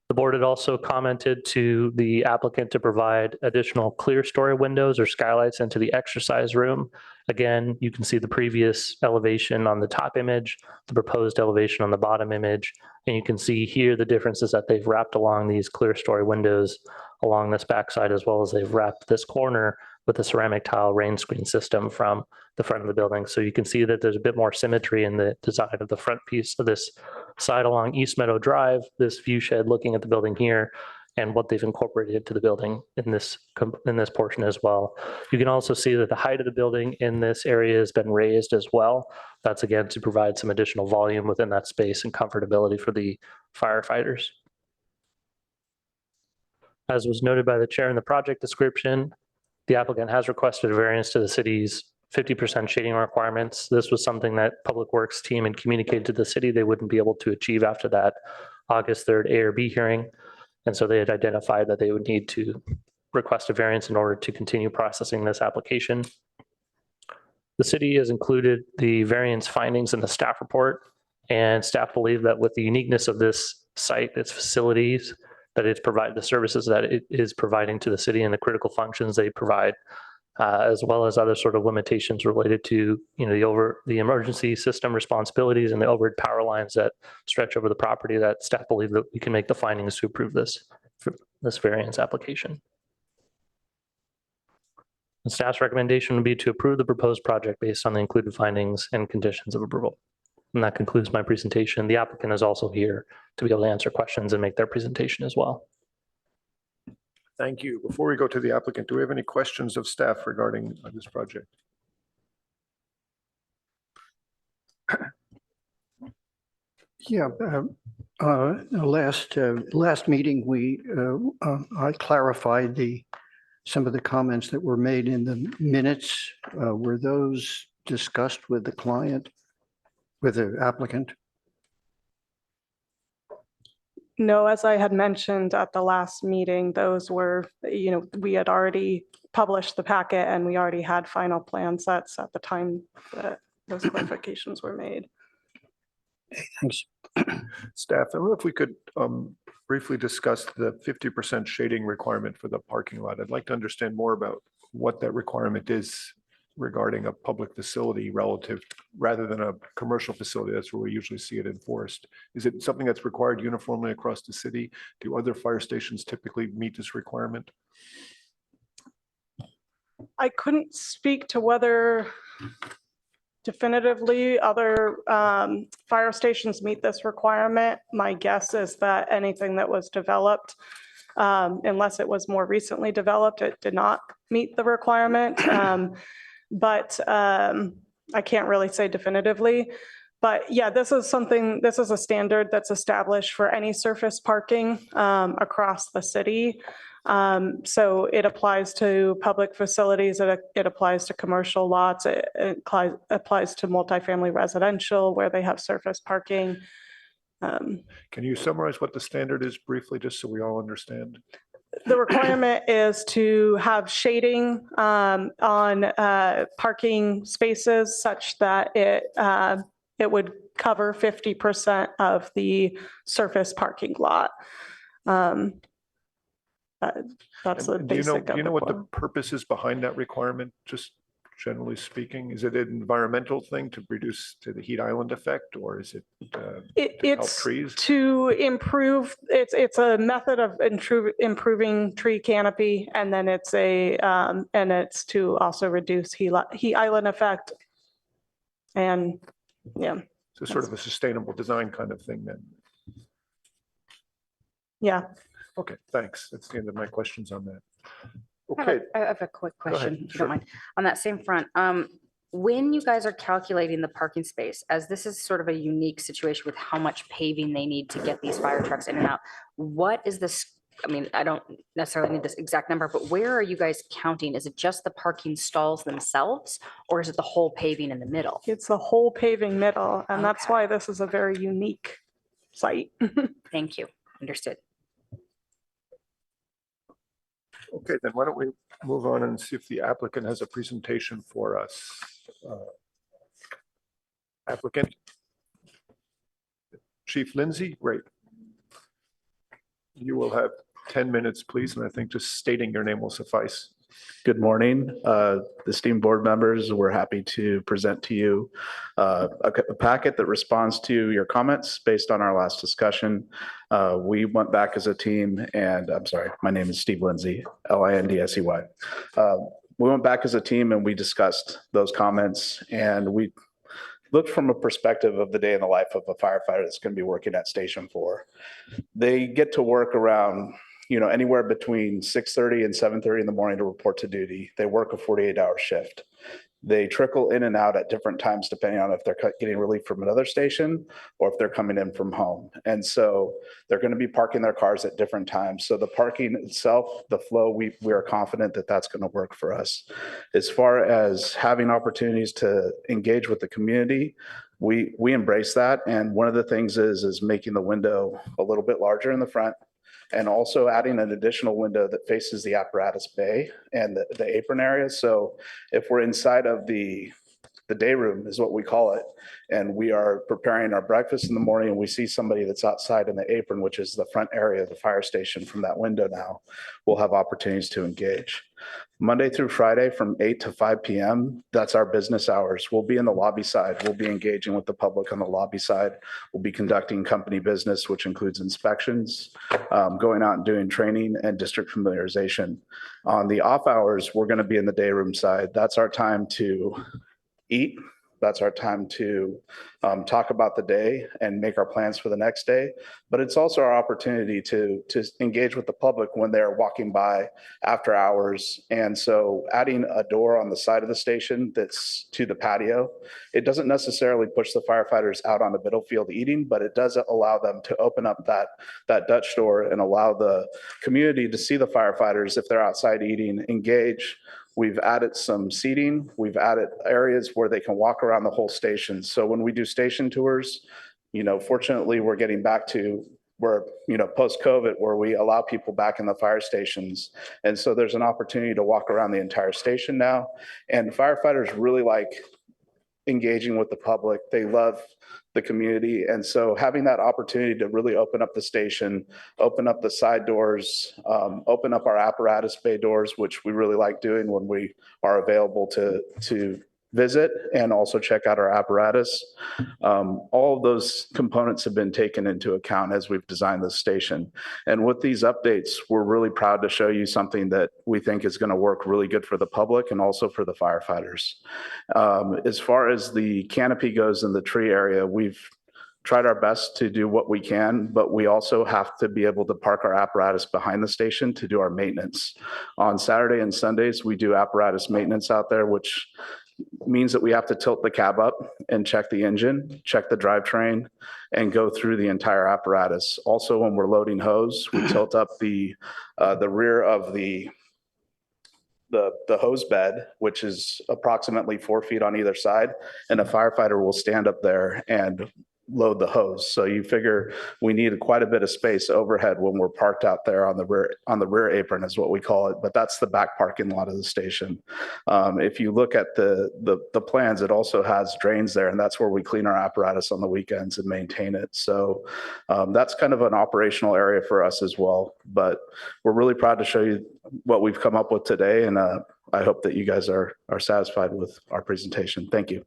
The board had also commented to the applicant to provide additional clear story windows or skylights into the exercise room. Again, you can see the previous elevation on the top image, the proposed elevation on the bottom image, and you can see here the differences that they've wrapped along these clear story windows along this backside, as well as they've wrapped this corner with a ceramic tile rain screen system from the front of the building. So you can see that there's a bit more symmetry in the design of the front piece of this side along East Meadow Drive, this view shed looking at the building here, and what they've incorporated into the building in this portion as well. You can also see that the height of the building in this area has been raised as well. That's again to provide some additional volume within that space and comfortability for the firefighters. As was noted by the chair in the project description, the applicant has requested a variance to the city's 50% shading requirements. This was something that Public Works team had communicated to the city they wouldn't be able to achieve after that August 3rd ARB hearing. And so they had identified that they would need to request a variance in order to continue processing this application. The city has included the variance findings in the staff report, and staff believe that with the uniqueness of this site, its facilities, that it's provide the services that it is providing to the city and the critical functions they provide, as well as other sort of limitations related to the emergency system responsibilities and the overhead power lines that stretch over the property, that staff believe that we can make the findings to approve this variance application. The staff's recommendation would be to approve the proposed project based on the included findings and conditions of approval. And that concludes my presentation. The applicant is also here to be able to answer questions and make their presentation as well. Thank you. Before we go to the applicant, do we have any questions of staff regarding this project? Yeah, last meeting, I clarified some of the comments that were made in the minutes. Were those discussed with the client, with the applicant? No, as I had mentioned at the last meeting, those were, we had already published the packet and we already had final plan sets at the time that those clarifications were made. Thanks. Staff, I don't know if we could briefly discuss the 50% shading requirement for the parking lot. I'd like to understand more about what that requirement is regarding a public facility rather than a commercial facility. That's where we usually see it enforced. Is it something that's required uniformly across the city? Do other fire stations typically meet this requirement? I couldn't speak to whether definitively other fire stations meet this requirement. My guess is that anything that was developed, unless it was more recently developed, it did not meet the requirement. But I can't really say definitively. But yeah, this is a standard that's established for any surface parking across the city. So it applies to public facilities, it applies to commercial lots, it applies to multifamily residential where they have surface parking. Can you summarize what the standard is briefly, just so we all understand? The requirement is to have shading on parking spaces such that it would cover 50% of the surface parking lot. That's the And do basic. you know what the purpose is behind that requirement, just generally speaking? Is it an environmental thing to reduce to the heat island effect, or is it to help It's trees? to improve, it's a method of improving tree canopy, and then it's and it's to also reduce heat island effect. And yeah. So sort of a sustainable design kind of thing then. Yeah. Okay, thanks. That's the end of my questions on that. I have Okay, I have a quick ahead, question, if you sure. don't mind. On that same front, when you guys are calculating the parking space, as this is sort of a unique situation with how much paving they need to get these fire trucks in and out, what is this? I mean, I don't necessarily need this exact number, but where are you guys counting? Is it just the parking stalls themselves, or is it the whole paving in the middle? It's the whole paving middle, and that's Okay. why this is a very unique site. Thank you. Understood. Okay, then why don't we move on and see if the applicant has a presentation for us. Applicant? Chief Lindsay, great. You will have 10 minutes, please, and I think just stating your name will suffice. Good morning, esteemed board members. We're happy to present to you a packet that responds to your comments based on our last discussion. We went back as a team, and I'm sorry, my name is Steve Lindsay, Lindsey. We went back as a team and we discussed those comments, and we looked from a perspective of the day in the life of a firefighter that's going to be working at Station 4. They get to work around anywhere between 6:30 and 7:30 in the morning to report to duty. They work a 48-hour shift. They trickle in and out at different times, depending on if they're getting relief from another station or if they're coming in from home. And so they're going to be parking their cars at different times. So the parking itself, the flow, we are confident that that's going to work for us. As far as having opportunities to engage with the community, we embrace that. And one of the things is making the window a little bit larger in the front, and also adding an additional window that faces the apparatus bay and the apron area. So if we're inside of the day room is what we call it, and we are preparing our breakfast in the morning and we see somebody that's outside in the apron, which is the front area of the fire station from that window now, we'll have opportunities to engage. Monday through Friday from 8 to 5 p.m., that's our business hours. We'll be in the lobby side. We'll be engaging with the public on the lobby side. We'll be conducting company business, which includes inspections, going out and doing training and district familiarization. On the off hours, we're going to be in the day room side. That's our time to eat. That's our time to talk about the day and make our plans for the next day. But it's also our opportunity to engage with the public when they're walking by after hours. And so adding a door on the side of the station that's to the patio, it doesn't necessarily push the firefighters out on the battlefield eating, but it does allow them to open up that Dutch door and allow the community to see the firefighters if they're outside eating, engage. We've added some seating. We've added areas where they can walk around the whole station. So when we do station tours, fortunately, we're getting back to where, post-COVID, where we allow people back in the fire stations. And so there's an opportunity to walk around the entire station now. And firefighters really like engaging with the public. They love the community. And so having that opportunity to really open up the station, open up the side doors, open up our apparatus bay doors, which we really like doing when we are available to visit and also check out our apparatus. All of those components have been taken into account as we've designed this station. And with these updates, we're really proud to show you something that we think is going to work really good for the public and also for the firefighters. As far as the canopy goes in the tree area, we've tried our best to do what we can, but we also have to be able to park our apparatus behind the station to do our maintenance. On Saturday and Sundays, we do apparatus maintenance out there, which means that we have to tilt the cab up and check the engine, check the drivetrain, and go through the entire apparatus. Also, when we're loading hose, we tilt up the rear of the hose bed, which is approximately 4 feet on either side, and a firefighter will stand up there and load the hose. So you figure we need quite a bit of space overhead when we're parked out there on the rear apron is what we call it, but that's the back parking lot of the station. If you look at the plans, it also has drains there, and that's where we clean our apparatus on the weekends and maintain it. So that's kind of an operational area for us as well, but we're really proud to show you what we've come up with today, and I hope that you guys are satisfied with our presentation. Thank you.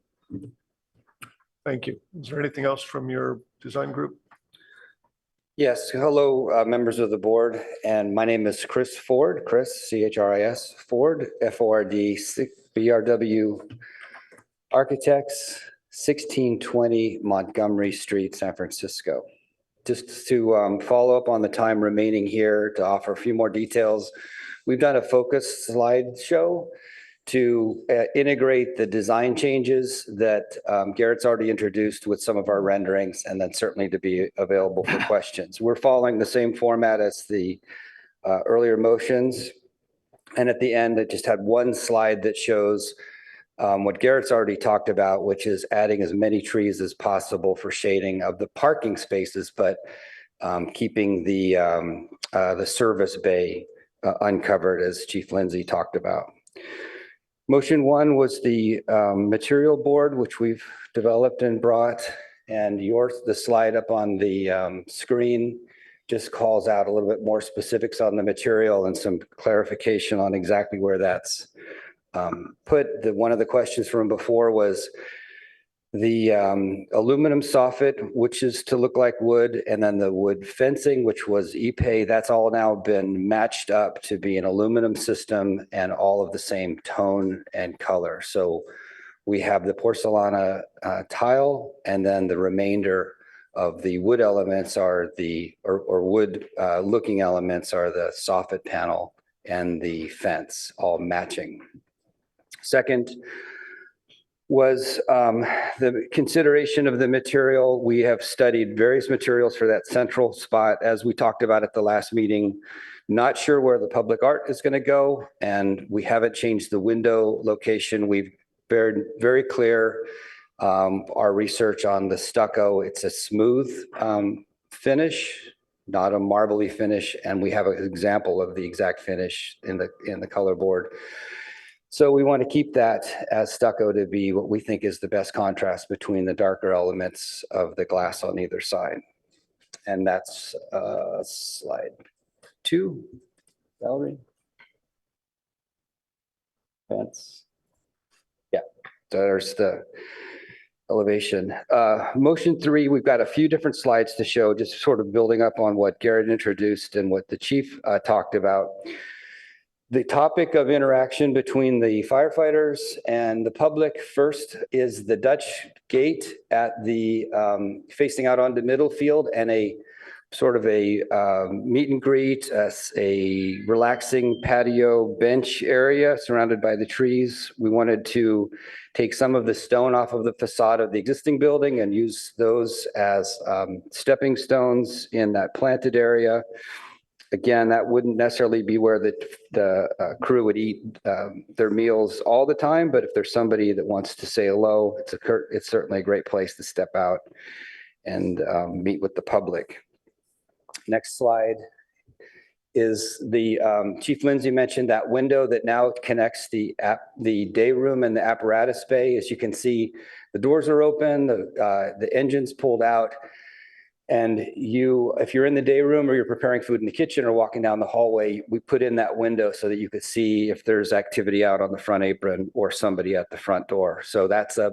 Thank you. Is there anything else from your design group? Yes, hello, members of the board, and my name is Chris Ford, C-H-R-I-S, Ford, F-O-R-D, BRW Architects, 1620 Montgomery Street, San Francisco. Just to follow up on the time remaining here to offer a few more details, we've done a focus slideshow to integrate the design changes that Garrett's already introduced with some of our renderings, and then certainly to be available for questions. We're following the same format as the earlier motions. And at the end, I just had one slide that shows what Garrett's already talked about, which is adding as many trees as possible for shading of the parking spaces, but keeping the service bay uncovered, as Chief Lindsay talked about. Motion one was the material board, which we've developed and brought, and the slide up on the screen just calls out a little bit more specifics on the material and some clarification on exactly where that's put. One of the questions from before was the aluminum soffit, which is to look like wood, and then the wood fencing, which was Ipe. That's all now been matched up to be an aluminum system and all of the same tone and color. So we have the porcelana tile, and then the remainder of the wood elements are or wood looking elements are the soffit panel and the fence, all matching. Second was the consideration of the material. We have studied various materials for that central spot, as we talked about at the last meeting. Not sure where the public art is going to go, and we haven't changed the window location. We've been very clear our research on the stucco. It's a smooth finish, not a marbly finish, and we have an example of the exact finish in the color board. So we want to keep that as stucco to be what we think is the best contrast between the darker elements of the glass on either side. And that's slide 2, Valerie. Fence. Yeah, there's the elevation. Motion 3, we've got a few different slides to show, just sort of building up on what Garrett introduced and what the chief talked about. The topic of interaction between the firefighters and the public first is the Dutch gate at the facing out onto Middlefield, and a sort of a meet and greet, a relaxing patio bench area surrounded by the trees. We wanted to take some of the stone off of the facade of the existing building and use those as stepping stones in that planted area. Again, that wouldn't necessarily be where the crew would eat their meals all the time, but if there's somebody that wants to say hello, it's certainly a great place to step out and meet with the public. Next slide is the Chief Lindsay mentioned that window that now connects the day room and the apparatus bay. As you can see, the doors are open, the engine's pulled out. And if you're in the day room or you're preparing food in the kitchen or walking down the hallway, we put in that window so that you could see if there's activity out on the front apron or somebody at the front door. So that's the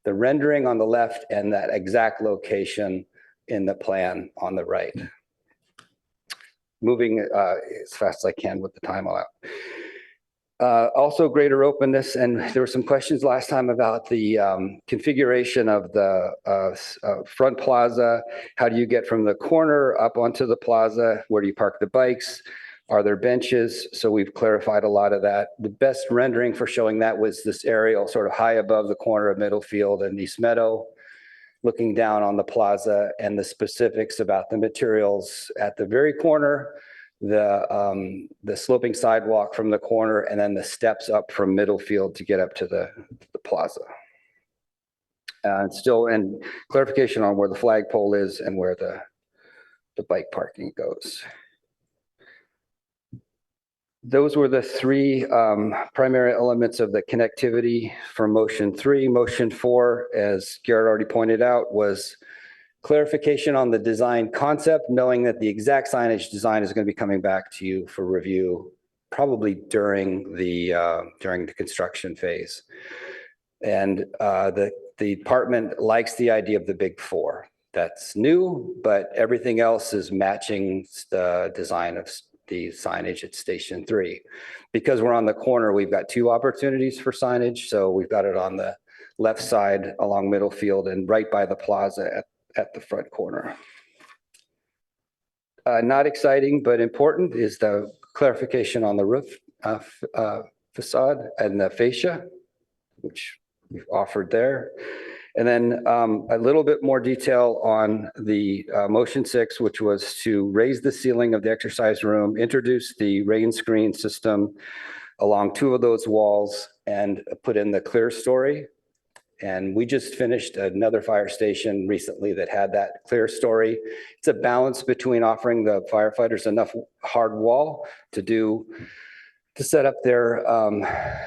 rendering on the left and that exact location in the plan on the right. Moving as fast as I can with the time allowed. Also greater openness, and there were some questions last time about the configuration of the front plaza. How do you get from the corner up onto the plaza? Where do you park the bikes? Are there benches? So we've clarified a lot of that. The best rendering for showing that was this aerial sort of high above the corner of Middlefield and East Meadow, looking down on the plaza, and the specifics about the materials at the very corner, the sloping sidewalk from the corner, and then the steps up from Middlefield to get up to the plaza. And clarification on where the flagpole is and where the bike parking goes. Those were the three primary elements of the connectivity for motion 3. Motion 4, as Garrett already pointed out, was clarification on the design concept, knowing that the exact signage design is going to be coming back to you for review, probably during the construction phase. And the department likes the idea of the big 4. That's new, but everything else is matching the design of the signage at Station 3. Because we're on the corner, we've got 2 opportunities for signage. So we've got it on the left side along Middlefield and right by the plaza at the front corner. Not exciting, but important is the clarification on the roof facade and the fascia, which we've offered there. And then a little bit more detail on the motion 6, which was to raise the ceiling of the exercise room, introduce the rain screen system along 2 of those walls, and put in the clear story. And we just finished another fire station recently that had that clear story. It's a balance between offering the firefighters enough hard wall to set up their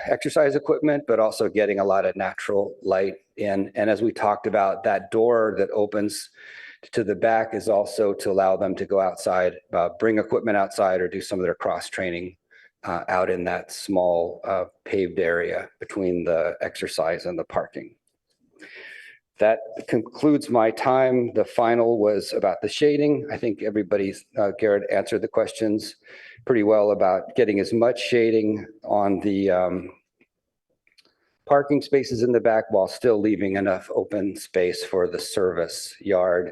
exercise equipment, but also getting a lot of natural light in. And as we talked about, that door that opens to the back is also to allow them to go outside, bring equipment outside, or do some of their cross training out in that small paved area between the exercise and the parking. That concludes my time. The final was about the shading. I think Garrett answered the questions pretty well about getting as much shading on the parking spaces in the back while still leaving enough open space for the service yard,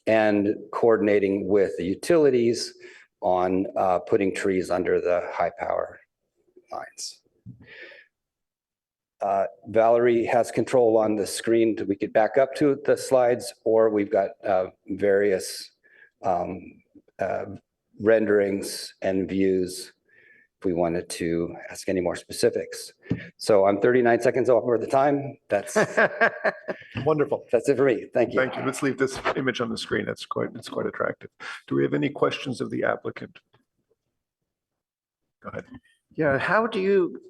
and coordinating with the utilities on putting trees under the high power lines. Valerie has control on the screen. We could back up to the slides, or we've got various renderings and views if we wanted to ask any more specifics. So I'm 39 seconds over the time. That's Wonderful. That's it for me. Thank you. Thank you. Let's leave this image on the screen. It's quite attractive. Do we have any questions of the applicant? Go ahead. Yeah, how do you,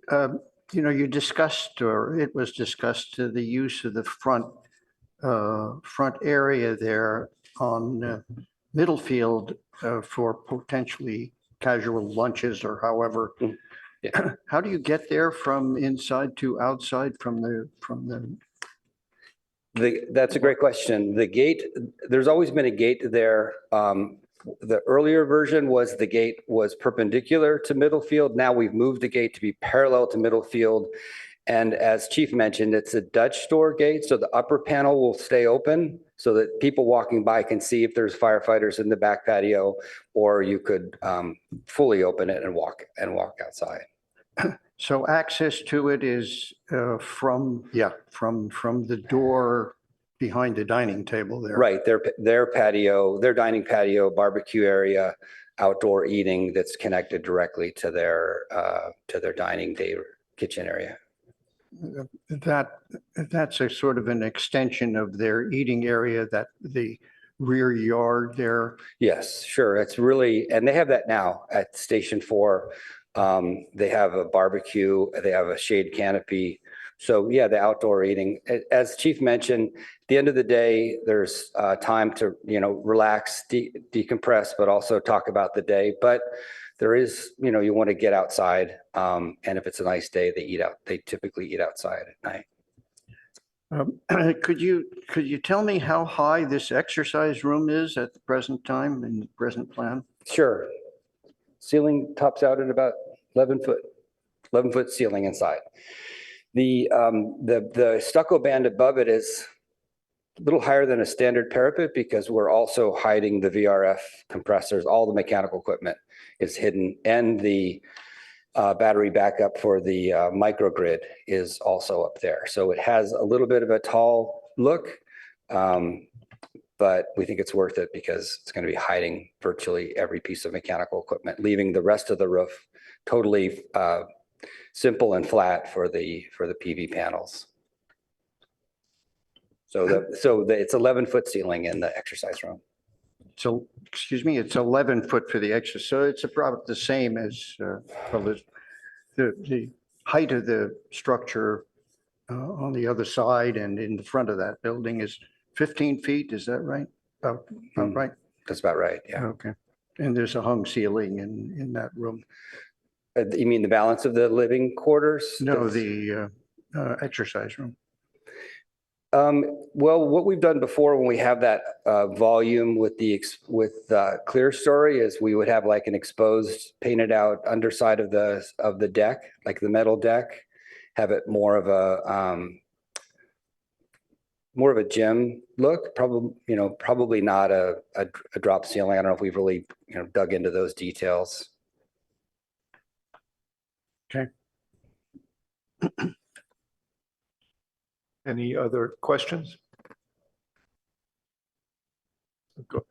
you discussed, or it was discussed, the use of the front area there on Middlefield for potentially casual lunches or however. Yeah. How do you get there from inside to outside from the? That's a great question. The gate, there's always been a gate there. The earlier version was the gate was perpendicular to Middlefield. Now we've moved the gate to be parallel to Middlefield. And as Chief mentioned, it's a Dutch door gate. So the upper panel will stay open so that people walking by can see if there's firefighters in the back patio, or you could fully open it and walk outside. So access to it is from the door behind the dining table there. Right, their patio, their dining patio, barbecue area, outdoor eating that's connected directly to their dining day kitchen area. That's a sort of an extension of their eating area, that the rear yard there. Yes, sure. It's really, and they have that now at Station 4. They have a barbecue, they have a shade canopy So yeah, the outdoor eating, as Chief mentioned, at the end of the day, there's time to, relax, decompress, but also talk about the day. But there is, you want to get outside. And if it's a nice day, they typically eat outside at night. Could you tell me how high this exercise room is at the present time in the present plan? Sure. Ceiling tops out at about 11 foot ceiling inside. The stucco band above it is a little higher than a standard parapet because we're also hiding the VRF compressors. All the mechanical equipment is hidden, and the battery backup for the microgrid is also up there. So it has a little bit of a tall look, but we think it's worth it because it's going to be hiding virtually every piece of mechanical equipment, leaving the rest of the roof totally simple and flat for the PV panels. So it's 11-foot ceiling in the exercise room. So, excuse me, it's 11 foot for the exercise. So it's about the same as the height of the structure on the other side and in the front of that building is 15 feet. Is that right? About right? That's about right. Yeah. Okay. And there's a hung ceiling in that room. You mean the balance of the living quarters? No, the exercise room. Well, what we've done before when we have that volume with clear story is we would have like an exposed painted out underside of the deck, like the metal deck, have it more of a gym look, probably not a drop ceiling. I don't know if we've really dug into those details. Okay. Any other questions? Go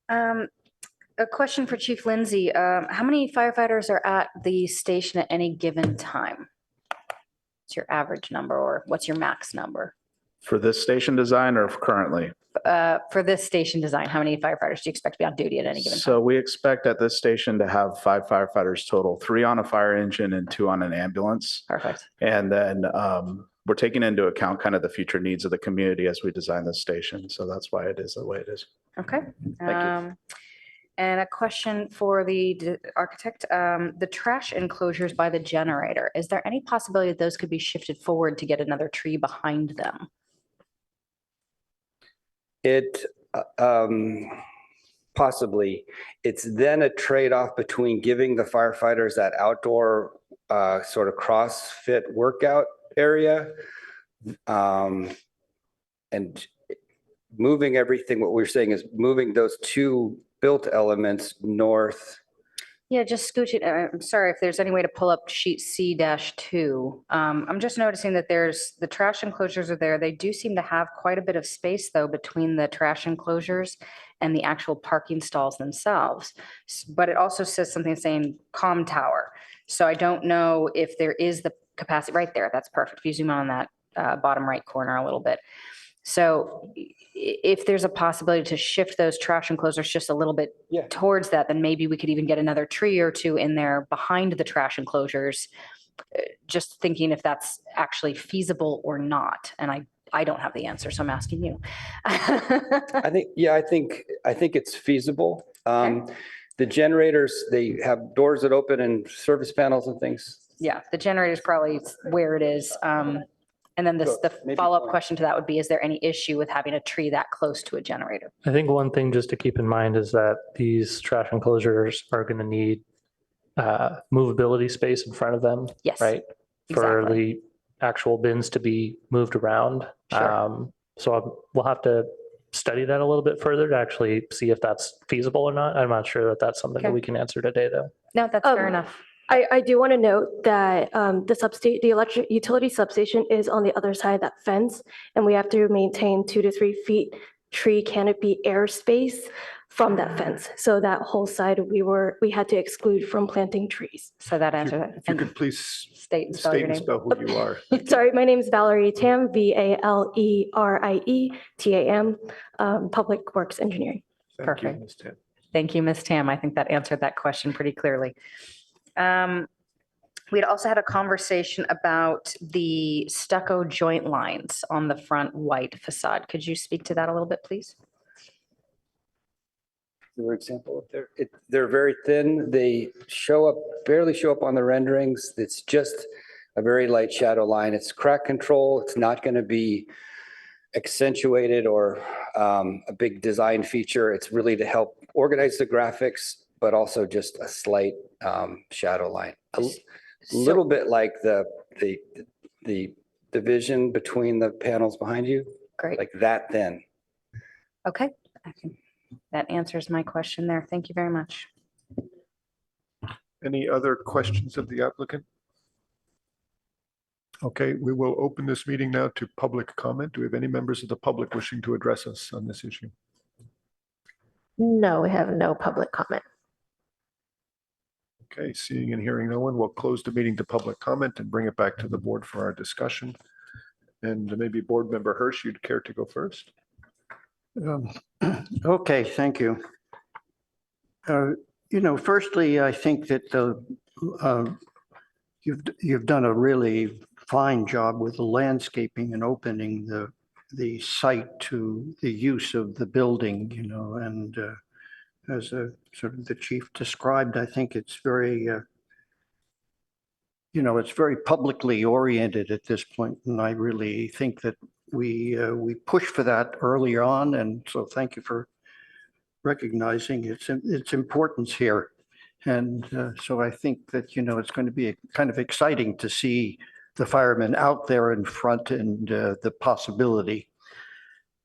ahead. A question for Chief Lindsay. How many firefighters are at the station at any given time? What's your average number, or what's your max number? For this station design or currently? For this station design, how many firefighters do you expect to be on duty at any given time? So we expect at this station to have 5 firefighters total, 3 on a fire engine and 2 on an ambulance. Perfect. And then we're taking into account kind of the future needs of the community as we design this station. So that's why it is the way it is. Okay. Thank you. And a question for the architect, the trash enclosures by the generator, is there any possibility that those could be shifted forward to get another tree behind them? It possibly. It's then a trade-off between giving the firefighters that outdoor sort of CrossFit workout area and moving everything. What we're saying is moving those 2 built elements north. Yeah, just scooch it. I'm sorry if there's any way to pull up sheet C-2. I'm just noticing that there's the trash enclosures are there. They do seem to have quite a bit of space though between the trash enclosures and the actual parking stalls themselves. But it also says something saying comm tower. So I don't know if there is the capacity right there. That's perfect. If you zoom on that bottom right corner a little bit. So if there's a possibility to shift those trash enclosures just a little bit towards that, then maybe we could even get another tree or 2 in there behind the trash enclosures. Just thinking if that's actually feasible or not. And I don't have the answer, so I'm asking you. I think it's feasible. Okay. The generators, they have doors that open and service panels and things. Yeah, the generator is probably where it is. And then the follow-up question to that would be, is there any issue with having a tree that close to a generator? I think one thing just to keep in mind is that these trash enclosures are going to need movability space in front of them. Yes, right? For exactly. the actual bins to be moved around. Sure. We'll have to study that a little bit further to actually see if that's feasible or not. I'm not sure that that's something that we can answer today, though. No, that's fair enough. I do want to note that the electric utility substation is on the other side of that fence, and we have to maintain 2 to 3 feet tree canopy airspace from that fence. So that whole side we had to exclude from planting trees. So that answers that. If you could please state and spell your and name. spell who you are. Sorry, my name is Valerie Tam, VALERIE TAM, Public Works Engineering. Thank you, Perfect. Ms. Tam. Thank you, Ms. Tam. I think that answered that question pretty clearly. We had also had a conversation about the stucco joint lines on the front white facade. Could you speak to that a little bit, please? For example, they're very thin. They barely show up on the renderings. It's just a very light shadow line. It's crack control. It's not going to be accentuated or a big design feature. It's really to help organize the graphics, but also just a slight shadow line. A little bit like the division between the panels behind you. Great. Like that thin. Okay. That answers my question there. Thank you very much. Any other questions of the applicant? Okay, we will open this meeting now to public comment. Do we have any members of the public wishing to address us on this issue? No, we have no public comment. Okay, seeing and hearing no one, we'll close the meeting to public comment and bring it back to the board for our discussion. And maybe Board Member Hirsch, you'd care to go first? Okay, thank you. Firstly, I think that you've done a really fine job with the landscaping and opening the site to the use of the building, and as sort of the chief described, I think it's very, it's very publicly oriented at this point, and I really think that we push for that early on, and so thank you for recognizing its importance here. And so I think that, it's going to be kind of exciting to see the firemen out there in front and the possibility.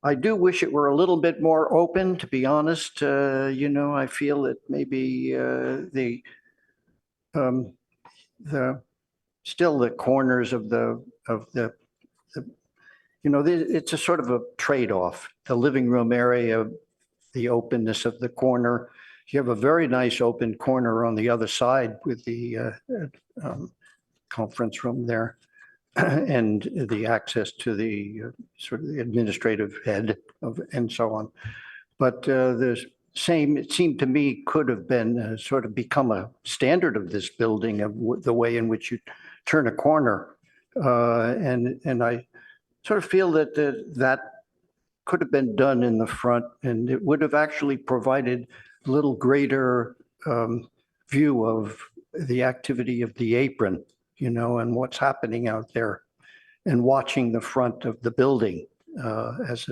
I do wish it were a little bit more open, to be honest. I feel that maybe still the corners of the it's a sort of a trade-off. The living room area, the openness of the corner. You have a very nice open corner on the other side with the conference room there and the access to the sort of the administrative head and so on. But the same, it seemed to me, could have been sort of become a standard of this building, of the way in which you turn a corner. And I sort of feel that that could have been done in the front, and it would have actually provided a little greater view of the activity of the apron, and what's happening out there, and watching the front of the building as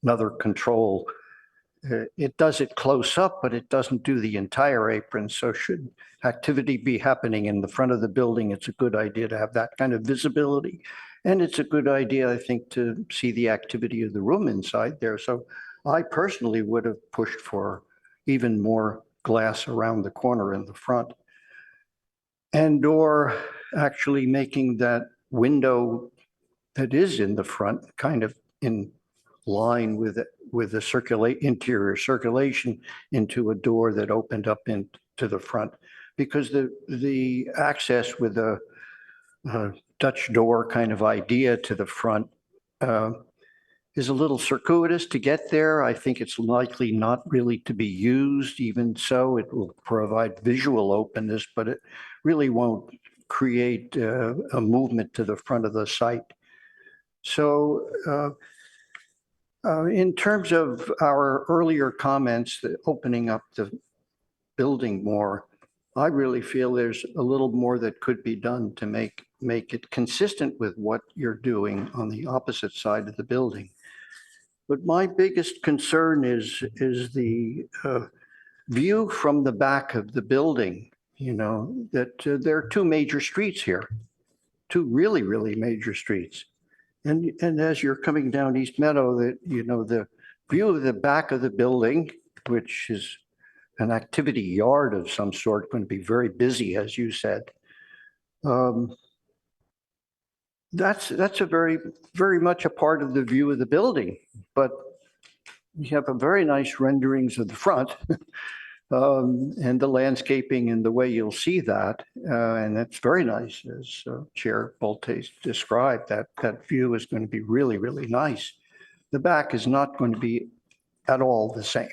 another control. It does it close up, but it doesn't do the entire apron. So should activity be happening in the front of the building, it's a good idea to have that kind of visibility. And it's a good idea, I think, to see the activity of the room inside there. So I personally would have pushed for even more glass around the corner in the front. And or actually making that window that is in the front kind of in line with the interior circulation into a door that opened up into the front. Because the access with a Dutch door kind of idea to the front is a little circuitous to get there. I think it's likely not really to be used. Even so, it will provide visual openness, but it really won't create a movement to the front of the site. So in terms of our earlier comments, opening up the building more, I really feel there's a little more that could be done to make it consistent with what you're doing on the opposite side of the building. But my biggest concern is the view from the back of the building, that there are two major streets here, two really, really major streets. And as you're coming down East Meadow, the view of the back of the building, which is an activity yard of some sort, going to be very busy, as you said. That's a very, very much a part of the view of the building, but you have a very nice renderings of the front and the landscaping and the way you'll see that. And that's very nice, as Chair Bolte described, that view is going to be really, really nice. The back is not going to be at all the same.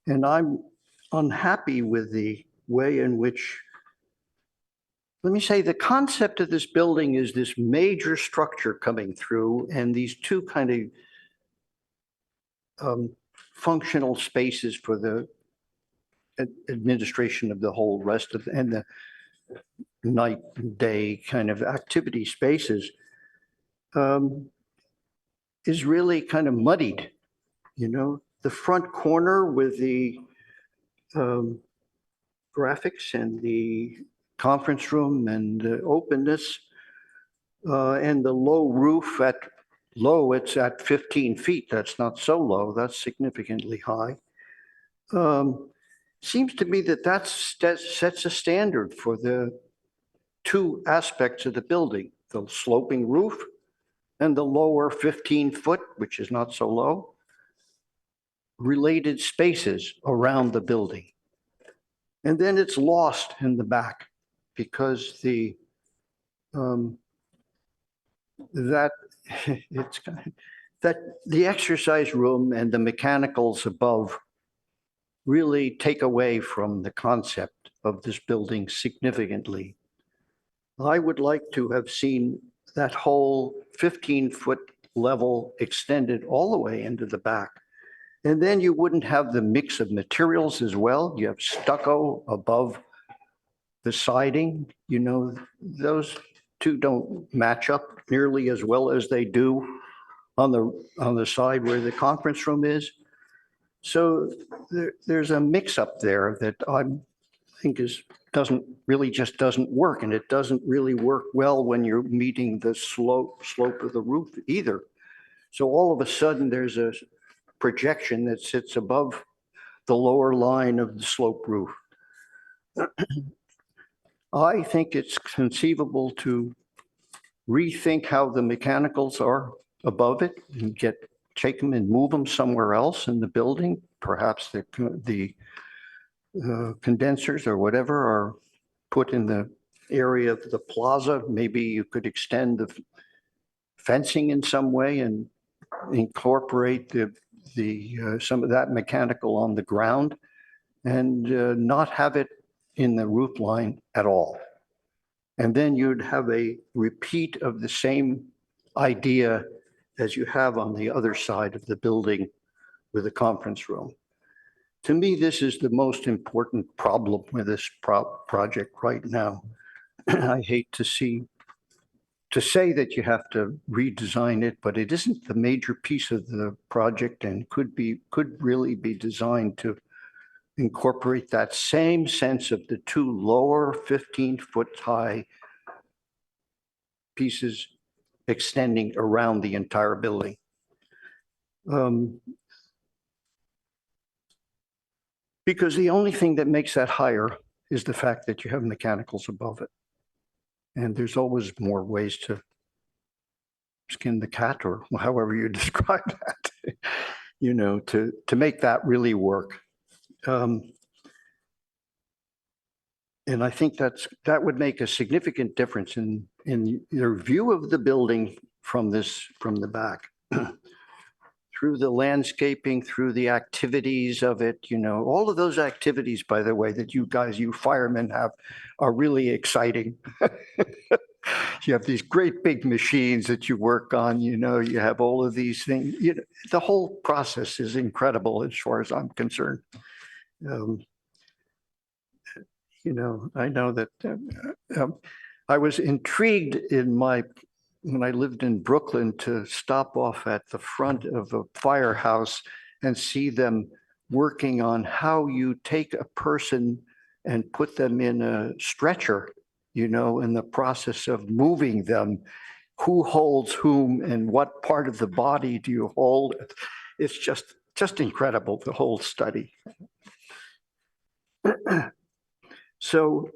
And I'm unhappy with the way in which let me say, the concept of this building is this major structure coming through and these two kind of functional spaces for the administration of the whole rest of, and the night and day kind of activity spaces is really kind of muddied. You know, the front corner with the graphics and the conference room and openness and the low roof at low, it's at 15 feet. That's not so low. That's significantly high. Seems to me that that sets a standard for the two aspects of the building, the sloping roof and the lower 15-foot, which is not so low, related spaces around the building. And then it's lost in the back because the that the exercise room and the mechanicals above really take away from the concept of this building significantly. I would like to have seen that whole 15-foot level extended all the way into the back. And then you wouldn't have the mix of materials as well. You have stucco above the siding. You know, those two don't match up nearly as well as they do on the side where the conference room is. So there's a mix up there that I think doesn't work, and it doesn't really work well when you're meeting the slope of the roof either. So all of a sudden there's a projection that sits above the lower line of the slope roof. I think it's conceivable to rethink how the mechanicals are above it and take them and move them somewhere else in the building. Perhaps the condensers or whatever are put in the area of the plaza. Maybe you could extend the fencing in some way and incorporate some of that mechanical on the ground and not have it in the roof line at all. And then you'd have a repeat of the same idea as you have on the other side of the building with the conference room. To me, this is the most important problem with this project right now. I hate to say that you have to redesign it, but it isn't the major piece of the project and could really be designed to incorporate that same sense of the two lower 15-foot high pieces extending around the entire building. Because the only thing that makes that higher is the fact that you have mechanicals above it. And there's always more ways to skin the cat, or however you describe that, you know, to make that really work. And I think that would make a significant difference in your view of the building from the back. Through the landscaping, through the activities of it, you know, all of those activities, by the way, that you firemen have are really exciting. You have these great big machines that you work on, you know, you have all of these things, you know, the whole process is incredible as far as I'm concerned. You know, I know that I was intrigued when I lived in Brooklyn to stop off at the front of a firehouse and see them working on how you take a person and put them in a stretcher, you know, in the process of moving them, who holds whom and what part of the body do you hold? It's just incredible, the whole study. So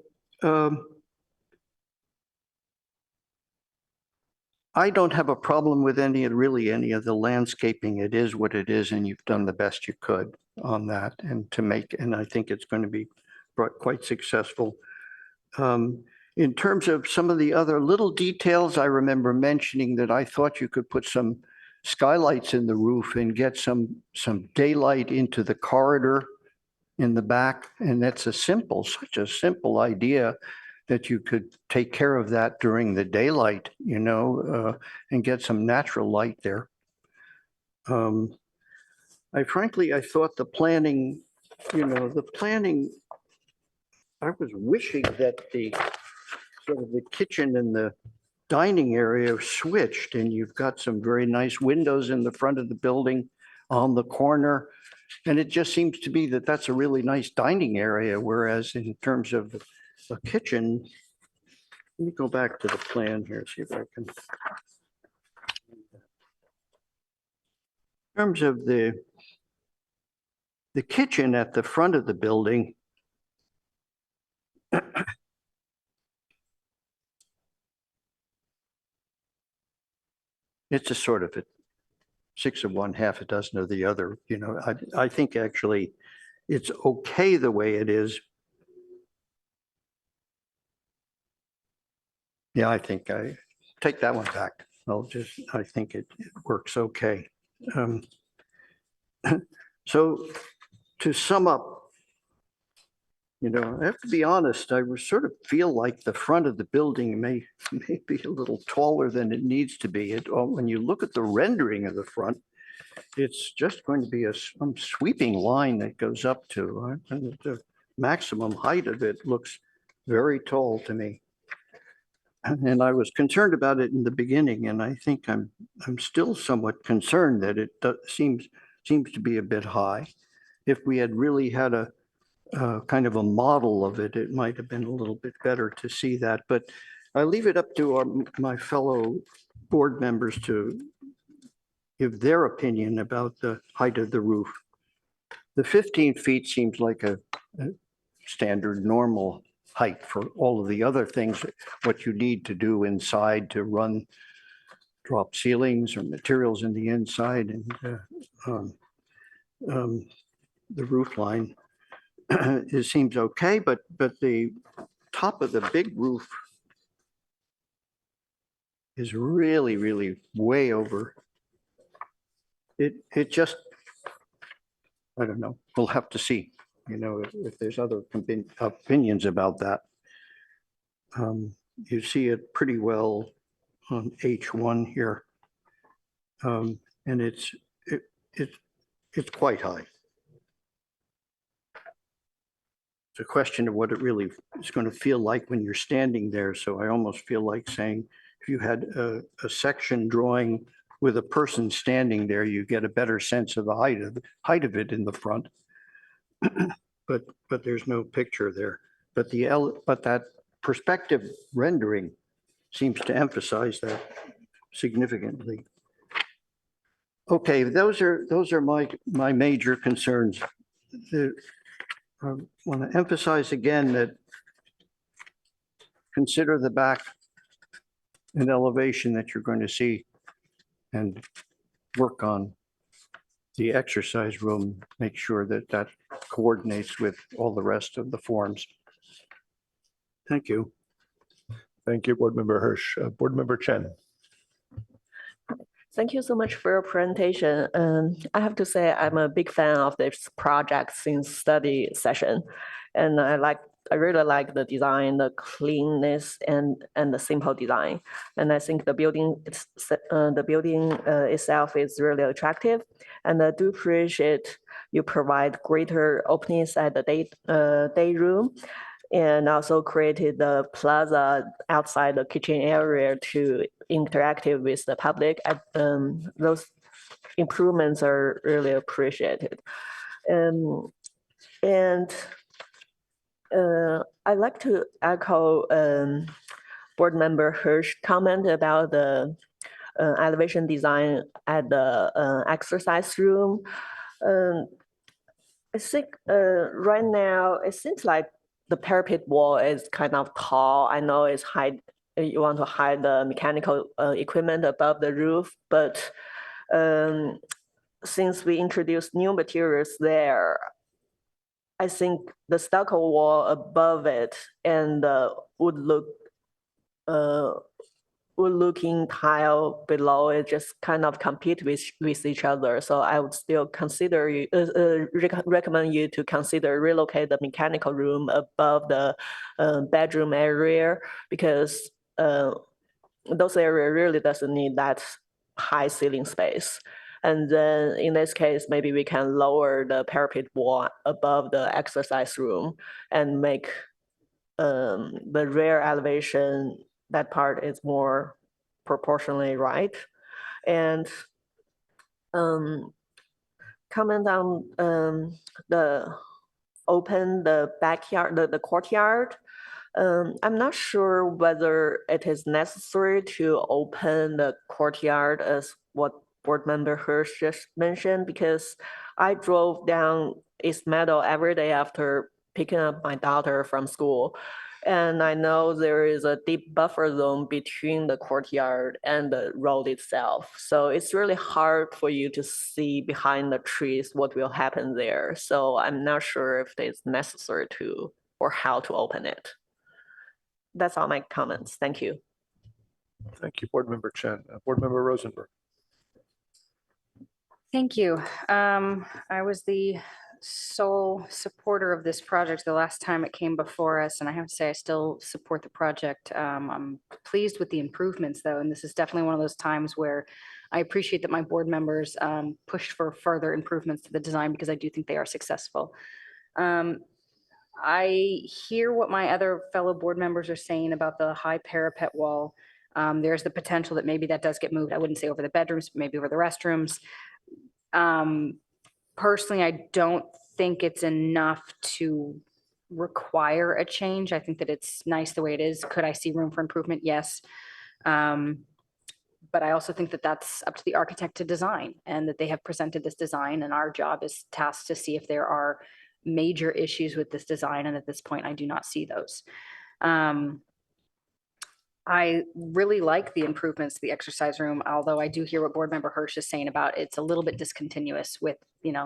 I don't have a problem with any of the landscaping. It is what it is, and you've done the best you could on that, and I think it's going to be quite successful. In terms of some of the other little details, I remember mentioning that I thought you could put some skylights in the roof and get some daylight into the corridor in the back, and that's such a simple idea, that you could take care of that during the daylight, you know, and get some natural light there. I thought the planning, you know, I was wishing that the sort of the kitchen and the dining area switched, and you've got some very nice windows in the front of the building on the corner. And it just seems to be that that's a really nice dining area, whereas in terms of the kitchen, let me go back to the plan here, see if I can. In terms of the kitchen at the front of the building, it's a sort of a 6 of one, half a dozen of the other. You know, I think actually it's okay the way it is. Yeah, I think I take that one back. I think it works okay. So to sum up, you know, I have to be honest, I sort of feel like the front of the building may be a little taller than it needs to be. When you look at the rendering of the front, it's just going to be some sweeping line that goes up to, and the maximum height of it looks very tall to me. And I was concerned about it in the beginning, and I think I'm still somewhat concerned that it seems to be a bit high. If we had really had a kind of a model of it, it might have been a little bit better to see that. But I leave it up to my fellow board members to give their opinion about the height of the roof. The 15 feet seems like a standard normal height for all of the other things, what you need to do inside to run drop ceilings or materials in the inside, and the roof line. It seems okay, but the top of the big roof is really, really way over. It just, I don't know, we'll have to see, you know, if there's other opinions about that. You see it pretty well on H1 here. And it's quite high. It's a question of what it really is going to feel like when you're standing there. So I almost feel like saying, if you had a section drawing with a person standing there, you get a better sense of the height of it in the front. But there's no picture there. But that perspective rendering seems to emphasize that significantly. Okay, those are my major concerns. I want to emphasize again that consider the back and elevation that you're going to see, and work on the exercise room. Make sure that that coordinates with all the rest of the forms. Thank you. Thank you, Board Member Hirsch. Board Member Chen. Thank you so much for your presentation. I have to say I'm a big fan of this project since study session, and I really like the design, the cleanness, and the simple design. And I think the building itself is really attractive, and I do appreciate you provide greater openness at the day room, and also created the plaza outside the kitchen area to interactive with the public. Those improvements are really appreciated. I'd like to echo Board Member Hirsch comment about the elevation design at the exercise room. I think right now it seems like the parapet wall is kind of tall. I know it's high. You want to hide the mechanical equipment above the roof, but since we introduced new materials there, I think the stucco wall above it and would look looking tile below, it just kind of compete with each other. So I would still consider you, recommend you to consider relocate the mechanical room above the bedroom area, because those area really doesn't need that high ceiling space. And then in this case, maybe we can lower the parapet wall above the exercise room and make the rear elevation, that part is more proportionally right. And comment on the backyard, the courtyard. I'm not sure whether it is necessary to open the courtyard as what Board Member Hirsch just mentioned, because I drove down East Meadow every day after picking up my daughter from school. And I know there is a deep buffer zone between the courtyard and the road itself. So it's really hard for you to see behind the trees what will happen there. So I'm not sure if it's necessary to, or how to open it. That's all my comments. Thank you. Thank you, Board Member Chen. Board Member Rosenberg. Thank you. I was the sole supporter of this project the last time it came before us, and I have to say I still support the project. I'm pleased with the improvements though, and this is definitely one of those times where I appreciate that my board members pushed for further improvements to the design, because I do think they are successful. I hear what my other fellow board members are saying about the high parapet wall. There's the potential that maybe that does get moved. I wouldn't say over the bedrooms, but maybe over the restrooms. Personally, I don't think it's enough to require a change. I think that it's nice the way it is. Could I see room for improvement? Yes. But I also think that that's up to the architect to design, and that they have presented this design, and our job is tasked to see if there are major issues with this design. And at this point, I do not see those. I really like the improvements to the exercise room, although I do hear what Board Member Hirsch is saying about it's a little bit discontinuous with,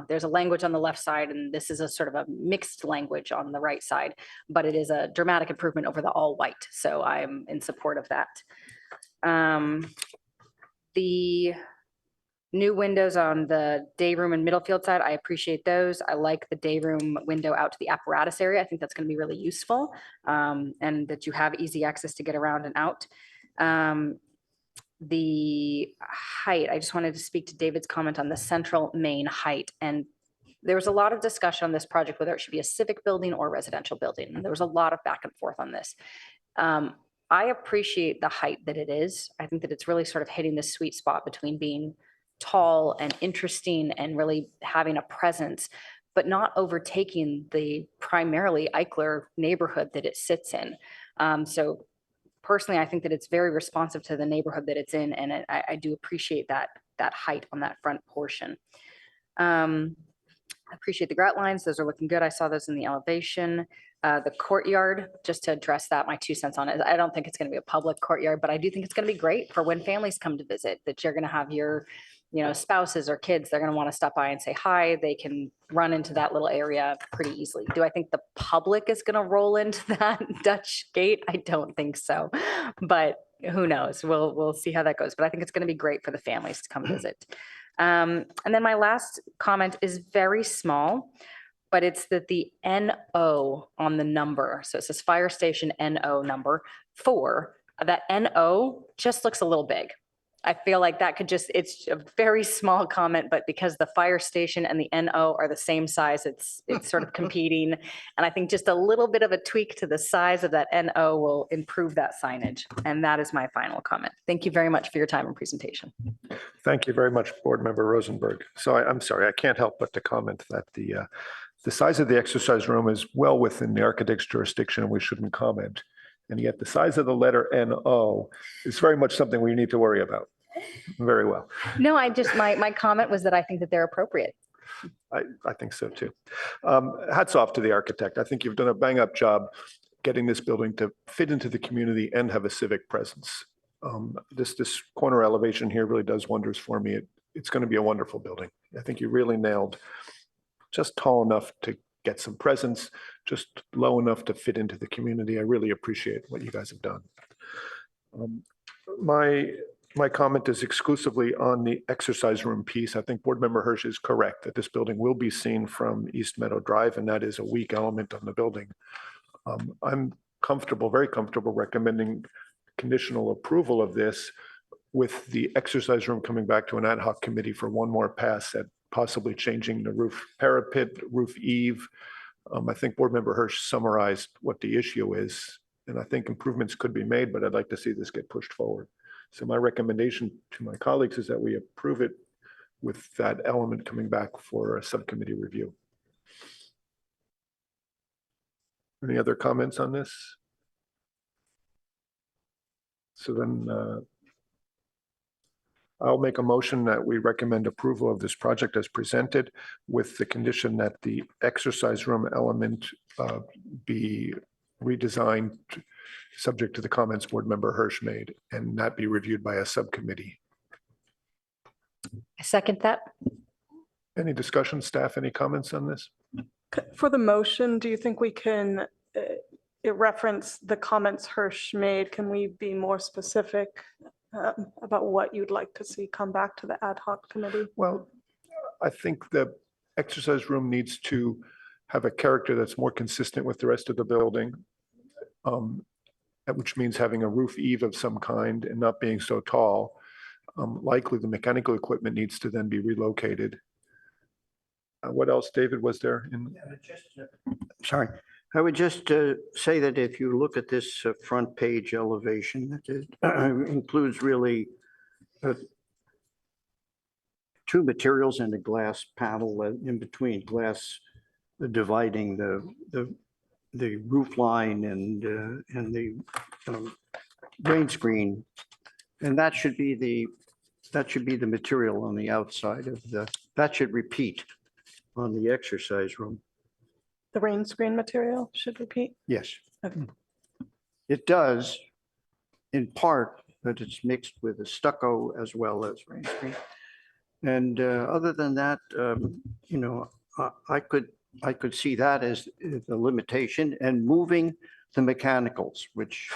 there's a language on the left side, and this is a sort of a mixed language on the right side, but it is a dramatic improvement over the all white. So I'm in support of that. The new windows on the day room and Middlefield side, I appreciate those. I like the day room window out to the apparatus area. I think that's going to be really useful, and that you have easy access to get around and out. The height, I just wanted to speak to David's comment on the central main height. And there was a lot of discussion on this project, whether it should be a civic building or residential building. And there was a lot of back and forth on this. I appreciate the height that it is. I think that it's really sort of hitting the sweet spot between being tall and interesting and really having a presence, but not overtaking the primarily Eichler neighborhood that it sits in. So personally, I think that it's very responsive to the neighborhood that it's in, and I do appreciate that height on that front portion. I appreciate the grout lines. Those are looking good. I saw those in the elevation. The courtyard, just to address that, my 2 cents on it. I don't think it's going to be a public courtyard, but I do think it's going to be great for when families come to visit, that you're going to have your spouses or kids. They're going to want to stop by and say hi. They can run into that little area pretty easily. Do I think the public is going to roll into that Dutch gate? I don't think so, but who knows? We'll see how that goes. But I think it's going to be great for the families to come visit. And then my last comment is very small, but it's that the NO on the number, so it says fire station NO number 4, that NO just looks a little big. I feel like that could it's a very small comment, but because the fire station and the NO are the same size, it's sort of competing. And I think just a little bit of a tweak to the size of that NO will improve that signage. And that is my final comment. Thank you very much for your time and presentation. Thank you very much, Board Member Rosenberg. So I'm sorry, I can't help but to comment that the size of the exercise room is well within the architect's jurisdiction, and we shouldn't comment. And yet the size of the letter NO is very much something we need to worry about. Very well. No, my comment was that I think that they're appropriate. I think so too. Hats off to the architect. I think you've done a bang up job getting this building to fit into the community and have a civic presence. This corner elevation here really does wonders for me. It's going to be a wonderful building. I think you really nailed just tall enough to get some presence, just low enough to fit into the community. I really appreciate what you guys have done. My comment is exclusively on the exercise room piece. I think Board Member Hirsch is correct that this building will be seen from East Meadow Drive, and that is a weak element on the building. I'm comfortable, very comfortable recommending conditional approval of this with the exercise room coming back to an ad hoc committee for one more pass at possibly changing the roof parapet, roof eave. I think Board Member Hirsch summarized what the issue is, and I think improvements could be made, but I'd like to see this get pushed forward. So my recommendation to my colleagues is that we approve it with that element coming back for a subcommittee review. Any other comments on this? So then I'll make a motion that we recommend approval of this project as presented with the condition that the exercise room element be redesigned subject to the comments Board Member Hirsch made and not be reviewed by a subcommittee. I second that. Any discussion, staff, any comments on this? For the motion, do you think we can reference the comments Hirsch made? Can we be more specific about what you'd like to see come back to the ad hoc committee? Well, I think the exercise room needs to have a character that's more consistent with the rest of the building, which means having a roof eave of some kind and not being so tall. Likely the mechanical equipment needs to then be relocated. What else, David, was there in? Sorry, I would just say that if you look at this front page elevation, it includes really two materials and a glass panel in between, glass dividing the roof line and the rain screen, and that should be the material on the outside of that should repeat on the exercise room. The rain screen material should repeat? Yes. Okay. It does in part, but it's mixed with a stucco as well as rain screen. And other than that, I could see that as the limitation, and moving the mechanicals, which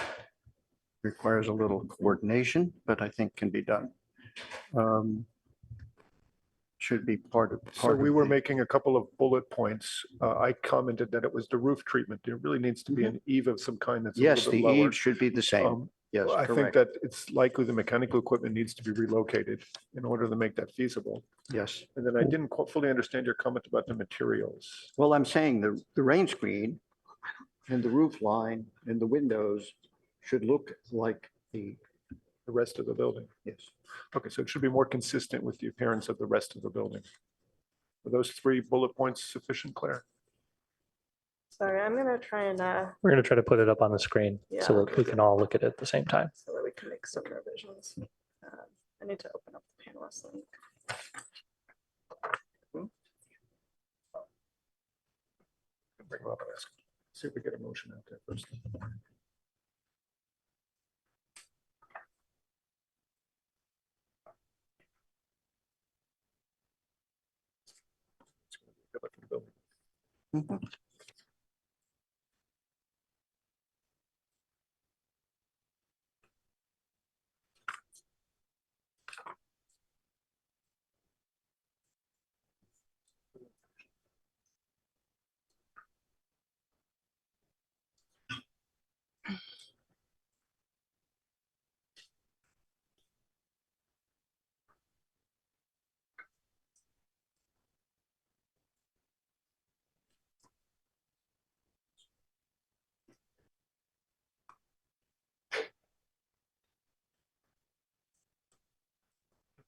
requires a little coordination, but I think can be done. Should be part of. So we were making a couple of bullet points. I commented that it was the roof treatment. There really needs to be an eave of some kind that's a Yes, little bit the lower. eaves should be the same. Yes, I think correct. that it's likely the mechanical equipment needs to be relocated in order to make that feasible. Yes. And then I didn't quite fully understand your comment about the materials. Well, I'm saying the rain screen and the roof line and the windows should look like the rest of the building. Yes. Okay, so it should be more consistent with the appearance of the rest of the building. Are those 3 bullet points sufficient, Claire? Sorry, I'm gonna try and We're going to try to put it up on the screen so Yeah. that we can all look at it at the same time. so that we can make some revisions. I need to open up the panelist link. Bring them up and ask. See if we get a motion out there first. Good looking building.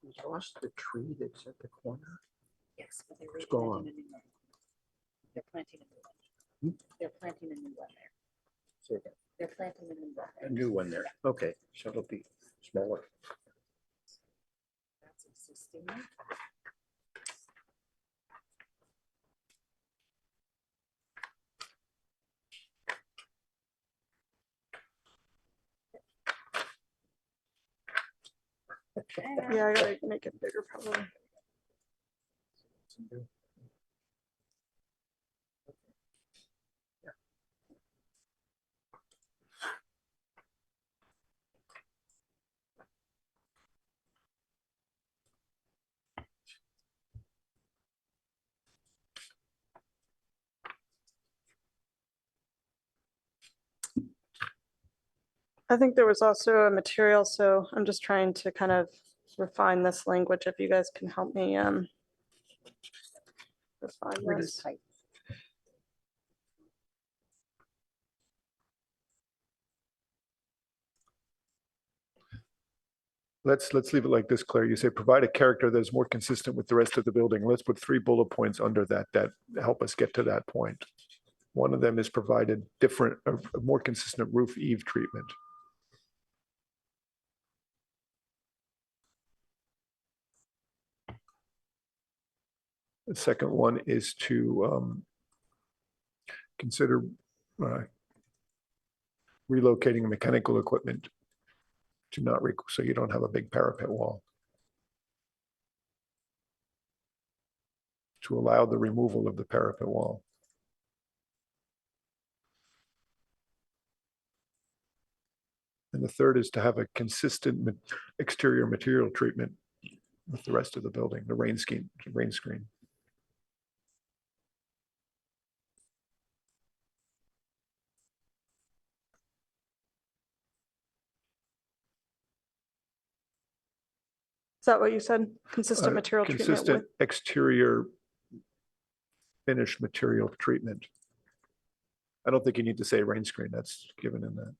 We lost the tree that's at the corner. Yes, but they It's gone. They're planting a new one. They're planting a new one there. So They're planting a new one a there. new one there. Okay, so it'll be smaller. That's existing. Yeah, I gotta make it bigger probably. I think there was also a material, so I'm just trying to kind of refine this language, if you guys can help me refine Reduce this. height. Let's leave it like this, Claire. You say provide a character that is more consistent with the rest of the building. Let's put 3 bullet points under that help us get to that point. One of them is provided different, a more consistent roof eave treatment. The second one is to consider relocating mechanical equipment to not, so you don't have a big parapet wall. To allow the removal of the parapet wall. And the third is to have a consistent exterior material treatment with the rest of the building, the rain screen. Is that what you said? Consistent material treatment with? Consistent exterior finish material treatment. I don't think you need to say rain screen. That's given in that.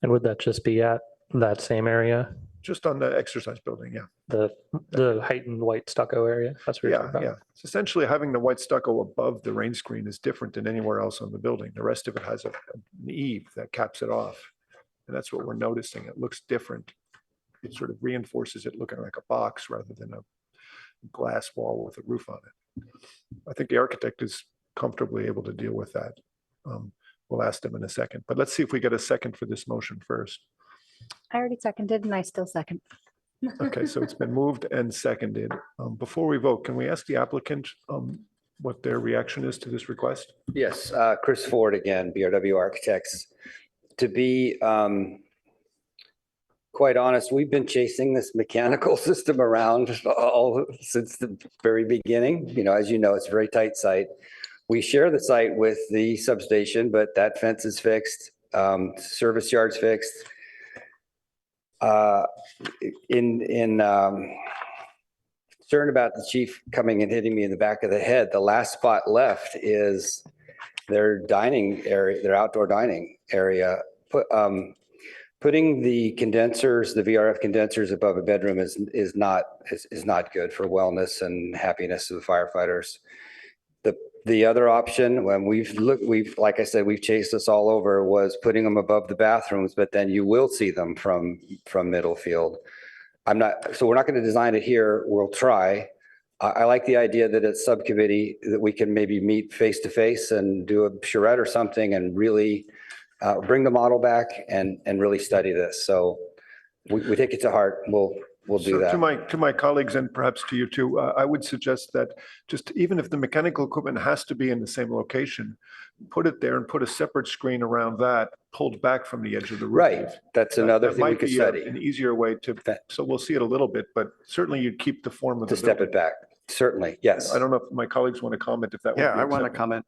And would that just be at that same area? Just on the exercise building, yeah. The heightened white stucco area? That's what you're Yeah, talking about? yeah. It's essentially having the white stucco above the rain screen is different than anywhere else on the building. The rest of it has an eave that caps it off. And that's what we're noticing. It looks different. It sort of reinforces it looking like a box rather than a glass wall with a roof on it. I think the architect is comfortably able to deal with that. We'll ask them in a second, but let's see if we get a second for this motion first. I already seconded and I still second. Okay, so it's been moved and seconded. Before we vote, can we ask the applicant what their reaction is to this request? Yes, Chris Ford again, BRW Architects. To be quite honest, we've been chasing this mechanical system around all since the very beginning. You know, as you know, it's a very tight site. We share the site with the substation, but that fence is fixed, service yard's fixed. Concerned about the chief coming and hitting me in the back of the head, the last spot left is their dining area, their outdoor dining area. Putting the condensers, the VRF condensers above a bedroom is not good for wellness and happiness of the firefighters. The other option, when like I said, we've chased this all over, was putting them above the bathrooms, but then you will see them from Middlefield. So we're not going to design it here. We'll try. I like the idea that it's subcommittee, that we can maybe meet face to face and do a charrette or something and really bring the model back and really study this. So we take it to heart. We'll do that. To my colleagues and perhaps to you too, I would suggest that just even if the mechanical equipment has to be in the same location, put it there and put a separate screen around that pulled back from the edge of the roof. Right. That's another thing we could Might study. be an easier way to, so we'll see it a little bit, but certainly you'd keep the form of the To step building. it back. Certainly, yes. I don't know if my colleagues want to comment if that would be Yeah, I want to acceptable.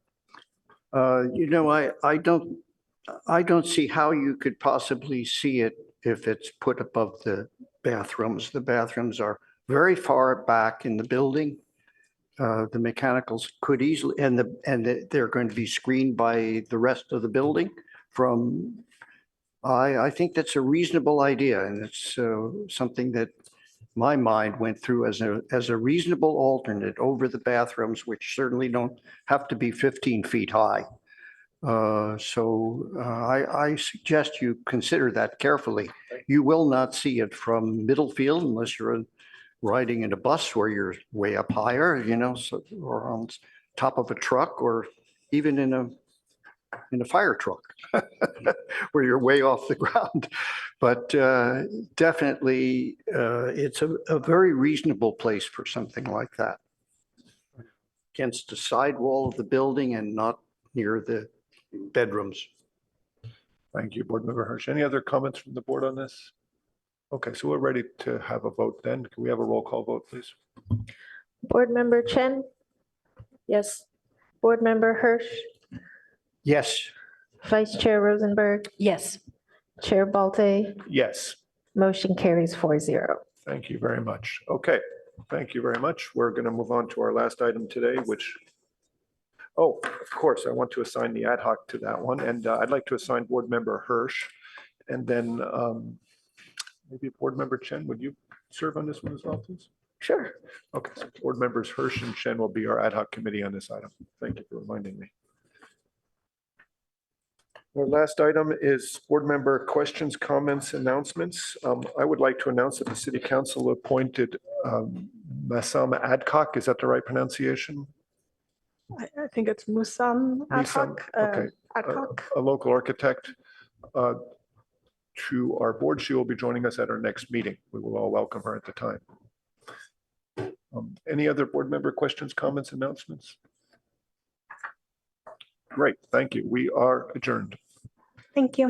comment. You know, I don't see how you could possibly see it if it's put above the bathrooms. The bathrooms are very far back in the building. The mechanicals could easily, and they're going to be screened by the rest of the building from, I think that's a reasonable idea, and it's something that my mind went through as a reasonable alternate over the bathrooms, which certainly don't have to be 15 feet high. I suggest you consider that carefully. You will not see it from Middlefield unless you're riding in a bus where you're way up higher, you know, or on top of a truck, or even in a fire truck where you're way off the ground. But definitely, it's a very reasonable place for something like that. Against the side wall of the building and not near the bedrooms. Thank you, Board Member Hirsch. Any other comments from the board on this? Okay, so we're ready to have a vote then. Can we have a roll call vote, please? Board Member Chen? Yes. Board Member Hirsch? Yes. Vice Chair Rosenberg, Yes. Chair Balte, Yes. motion carries 4-0. Thank you very much. Okay, thank you very much. We're going to move on to our last item today, which, oh, of course, I want to assign the ad hoc to that one, and I'd like to assign Board Member Hirsch, and then maybe Board Member Chen, would you serve on this one as well, please? Sure. Okay, so Board Members Hirsch and Chen will be our ad hoc committee on this item. Thank you for reminding me. Our last item is board member questions, comments, announcements. I would like to announce that the city council appointed Massam Adcock. Is that the right pronunciation? I think it's Musam ad Misam, hoc. okay. Ad hoc. A local architect to our board. She will be joining us at our next meeting. We will all welcome her at the time. Any other board member questions, comments, announcements? Great, thank you. We are adjourned. Thank you.